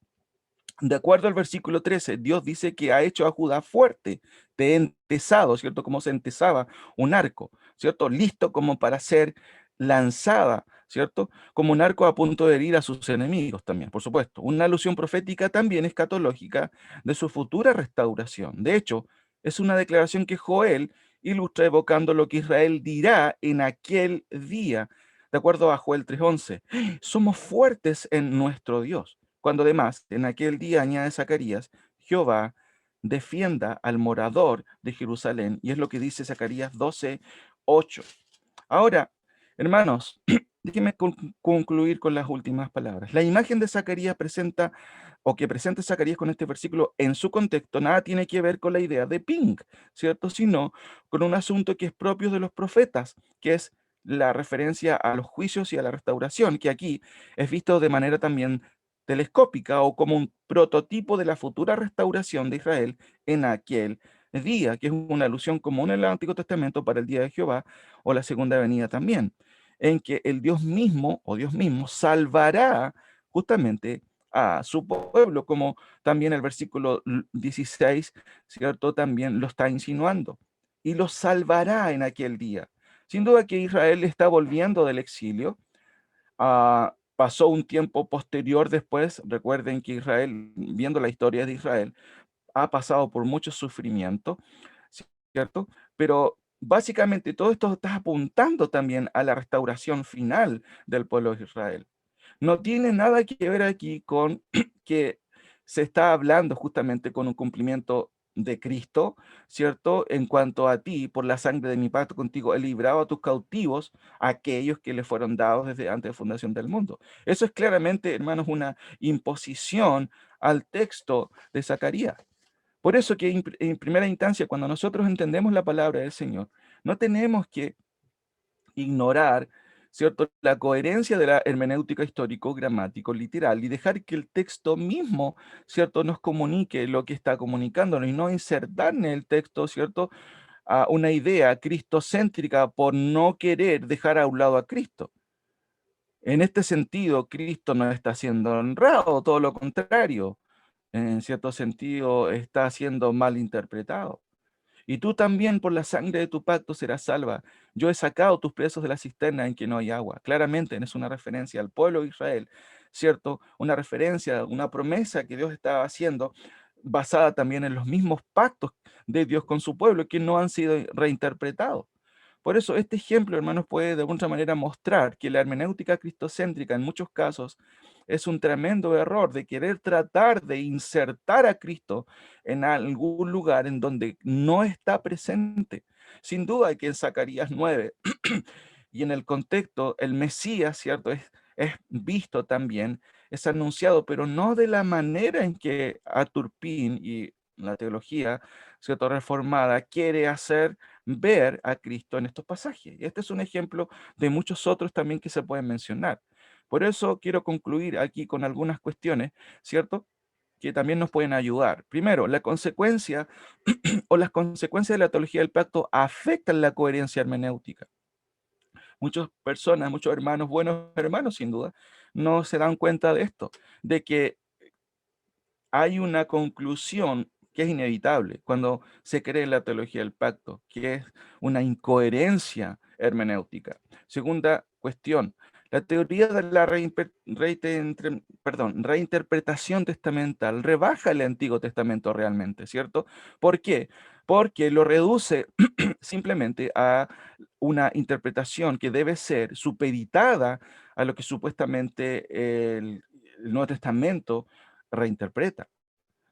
Speaker 1: De acuerdo al versículo 13, Dios dice que ha hecho a Judá fuerte, de entesado, ¿cierto? Como se entesaba un arco, ¿cierto? Listo como para ser lanzada, ¿cierto? Como un arco a punto de herir a sus enemigos también, por supuesto. Una alusión profética también escatológica de su futura restauración. De hecho, es una declaración que Joel ilustra evocando lo que Israel dirá en aquel día, de acuerdo a Joel 3:11. Somos fuertes en nuestro Dios. Cuando además en aquel día, añade Zacarías, Jehová defienda al morador de Jerusalén, y es lo que dice Zacarías 12:8. Ahora, hermanos, déjenme concluir con las últimas palabras. La imagen de Zacarías presenta, o que presenta Zacarías con este versículo en su contexto, nada tiene que ver con la idea de Pink, ¿cierto? Sino con un asunto que es propio de los profetas, que es la referencia a los juicios y a la restauración, que aquí es visto de manera también telescópica o como un prototipo de la futura restauración de Israel en aquel día, que es una alusión común en el Antiguo Testamento para el día de Jehová o la segunda venida también, en que el Dios mismo o Dios mismo salvará justamente a su pueblo, como también el versículo 16, ¿cierto? También lo está insinuando. Y lo salvará en aquel día. Sin duda que Israel está volviendo del exilio. Pasó un tiempo posterior después, recuerden que Israel, viendo la historia de Israel, ha pasado por mucho sufrimiento, ¿cierto? Pero básicamente todo esto está apuntando también a la restauración final del pueblo de Israel. No tiene nada que ver aquí con que se está hablando justamente con un cumplimiento de Cristo, ¿cierto? En cuanto a ti, por la sangre de mi pacto contigo, he librado a tus cautivos, a aquellos que le fueron dados desde antes de fundación del mundo. Eso es claramente, hermanos, una imposición al texto de Zacarías. Por eso que en primera instancia, cuando nosotros entendemos la palabra del Señor, no tenemos que ignorar, ¿cierto?, la coherencia de la hermenéutica histórico, gramático, literal, y dejar que el texto mismo, ¿cierto?, nos comunique lo que está comunicándonos y no insertar en el texto, ¿cierto?, a una idea cristocéntrica por no querer dejar a un lado a Cristo. En este sentido, Cristo no está siendo honrado, todo lo contrario. En cierto sentido, está siendo mal interpretado. Y tú también por la sangre de tu pacto serás salva. Yo he sacado tus presos de la cisterna en que no hay agua. Claramente es una referencia al pueblo de Israel, ¿cierto? Una referencia, una promesa que Dios estaba haciendo, basada también en los mismos pactos de Dios con su pueblo, que no han sido reinterpretados. Por eso este ejemplo, hermanos, puede de alguna manera mostrar que la hermenéutica cristocéntrica en muchos casos es un tremendo error de querer tratar de insertar a Cristo en algún lugar en donde no está presente. Sin duda que en Zacarías 9 y en el contexto, el Mesías, ¿cierto? Es visto también, es anunciado, pero no de la manera en que Turpin y la teología, ¿cierto? Reformada quiere hacer ver a Cristo en estos pasajes. Y este es un ejemplo de muchos otros también que se pueden mencionar. Por eso quiero concluir aquí con algunas cuestiones, ¿cierto? Que también nos pueden ayudar. Primero, la consecuencia o las consecuencias de la teología del pacto afectan la coherencia hermenéutica. Muchas personas, muchos hermanos, buenos hermanos sin duda, no se dan cuenta de esto, de que hay una conclusión que es inevitable cuando se cree en la teología del pacto, que es una incoherencia hermenéutica. Segunda cuestión, la teoría de la reinterpretación testamental rebaja el Antiguo Testamento realmente, ¿cierto? ¿Por qué? Porque lo reduce simplemente a una interpretación que debe ser supeditada a lo que supuestamente el Nuevo Testamento reinterpreta.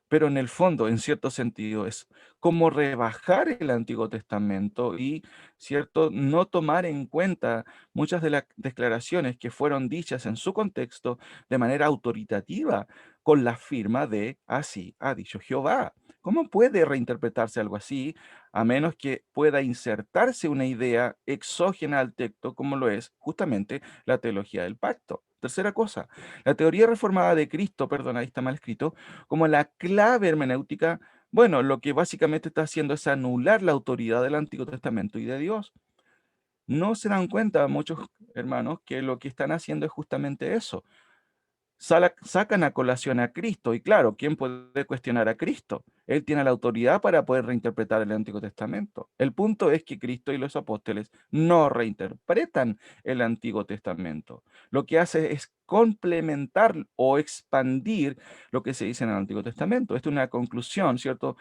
Speaker 1: Pero en el fondo, en cierto sentido, es como rebajar el Antiguo Testamento y, cierto, no tomar en cuenta muchas de las declaraciones que fueron dichas en su contexto de manera autoritativa, con la firma de así ha dicho Jehová. ¿Cómo puede reinterpretarse algo así a menos que pueda insertarse una idea exógena al texto, como lo es justamente la teología del pacto? Tercera cosa, la teoría reformada de Cristo, perdón, ahí está mal escrito, como la clave hermenéutica, bueno, lo que básicamente está haciendo es anular la autoridad del Antiguo Testamento y de Dios. No se dan cuenta muchos hermanos que lo que están haciendo es justamente eso. Sacan a colación a Cristo y claro, ¿quién puede cuestionar a Cristo? Él tiene la autoridad para poder reinterpretar el Antiguo Testamento. El punto es que Cristo y los apóstoles no reinterpretan el Antiguo Testamento. Lo que hace es complementar o expandir lo que se dice en el Antiguo Testamento. Esto es una conclusión, ¿cierto?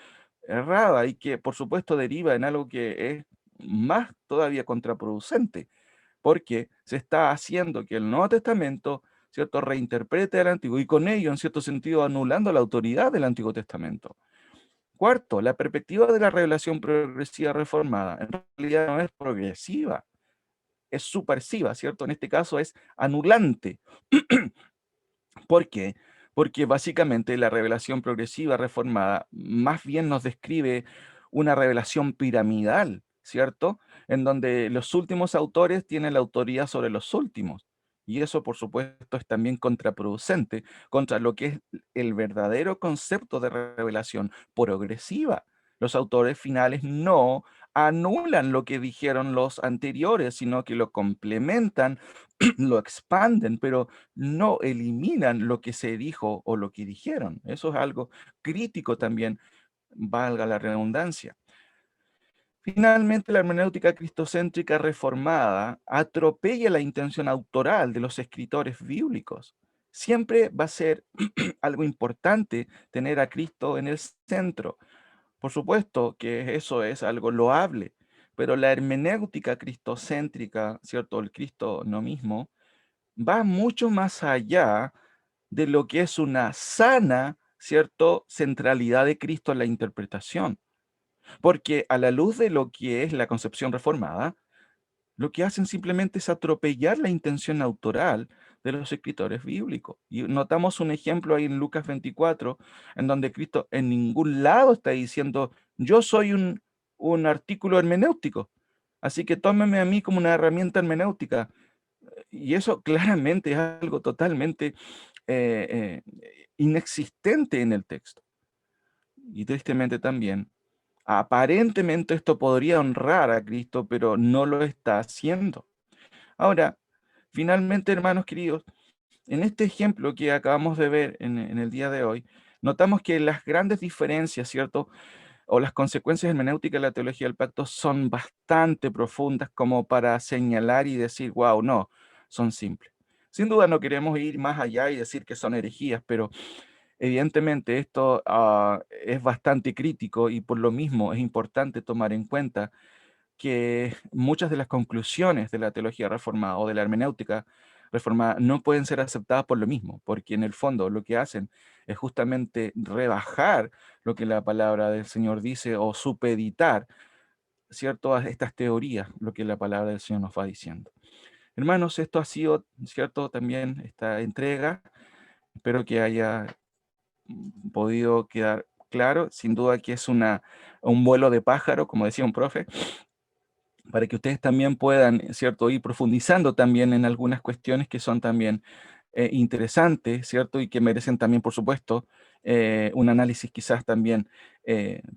Speaker 1: Errada y que por supuesto deriva en algo que es más todavía contraproducente porque se está haciendo que el Nuevo Testamento, ¿cierto?, reinterprete el Antiguo y con ello, en cierto sentido, anulando la autoridad del Antiguo Testamento. Cuarto, la perspectiva de la revelación progresiva reformada en realidad no es progresiva, es subversiva, ¿cierto? En este caso es anulante. ¿Por qué? Porque básicamente la revelación progresiva reformada más bien nos describe una revelación piramidal, ¿cierto? En donde los últimos autores tienen la autoridad sobre los últimos. Y eso, por supuesto, es también contraproducente contra lo que es el verdadero concepto de revelación progresiva. Los autores finales no anulan lo que dijeron los anteriores, sino que lo complementan, lo expanden, pero no eliminan lo que se dijo o lo que dijeron. Eso es algo crítico también, valga la redundancia. Finalmente, la hermenéutica cristocéntrica reformada atropella la intención autoral de los escritores bíblicos. Siempre va a ser algo importante tener a Cristo en el centro. Por supuesto que eso es algo loable, pero la hermenéutica cristocéntrica, ¿cierto? El Cristo no mismo, va mucho más allá de lo que es una sana, ¿cierto?, centralidad de Cristo en la interpretación. Porque a la luz de lo que es la concepción reformada, lo que hacen simplemente es atropellar la intención autoral de los escritores bíblicos. Y notamos un ejemplo ahí en Lucas 24, en donde Cristo en ningún lado está diciendo, yo soy un artículo hermenéutico, así que tómeme a mí como una herramienta hermenéutica. Y eso claramente es algo totalmente inexistente en el texto. Y tristemente también Aparentemente esto podría honrar a Cristo, pero no lo está haciendo. Ahora, finalmente, hermanos queridos, en este ejemplo que acabamos de ver en el día de hoy, notamos que las grandes diferencias, ¿cierto? O las consecuencias hermenéuticas de la teología del pacto son bastante profundas como para señalar y decir, wow, no, son simples. Sin duda no queremos ir más allá y decir que son herejías, pero evidentemente esto es bastante crítico y por lo mismo es importante tomar en cuenta que muchas de las conclusiones de la teología reformada o de la hermenéutica reformada no pueden ser aceptadas por lo mismo, porque en el fondo lo que hacen es justamente rebajar lo que la palabra del Señor dice o supeditar, ¿cierto?, a estas teorías, lo que la palabra del Señor nos va diciendo. Hermanos, esto ha sido, ¿cierto?, también esta entrega. Espero que haya podido quedar claro. Sin duda que es un vuelo de pájaro, como decía un profe, para que ustedes también puedan, ¿cierto?, ir profundizando también en algunas cuestiones que son también interesantes, ¿cierto? Y que merecen también, por supuesto, un análisis quizás también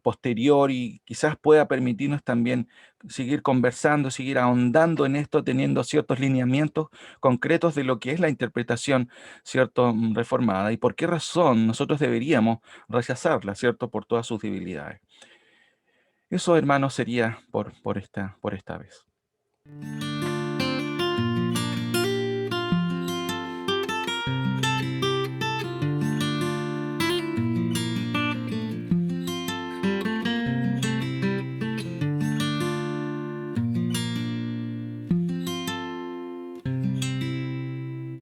Speaker 1: posterior y quizás pueda permitirnos también seguir conversando, seguir ahondando en esto, teniendo ciertos lineamientos concretos de lo que es la interpretación, ¿cierto?, reformada y por qué razón nosotros deberíamos rechazarla, ¿cierto?, por todas sus debilidades. Eso, hermanos, sería por esta vez.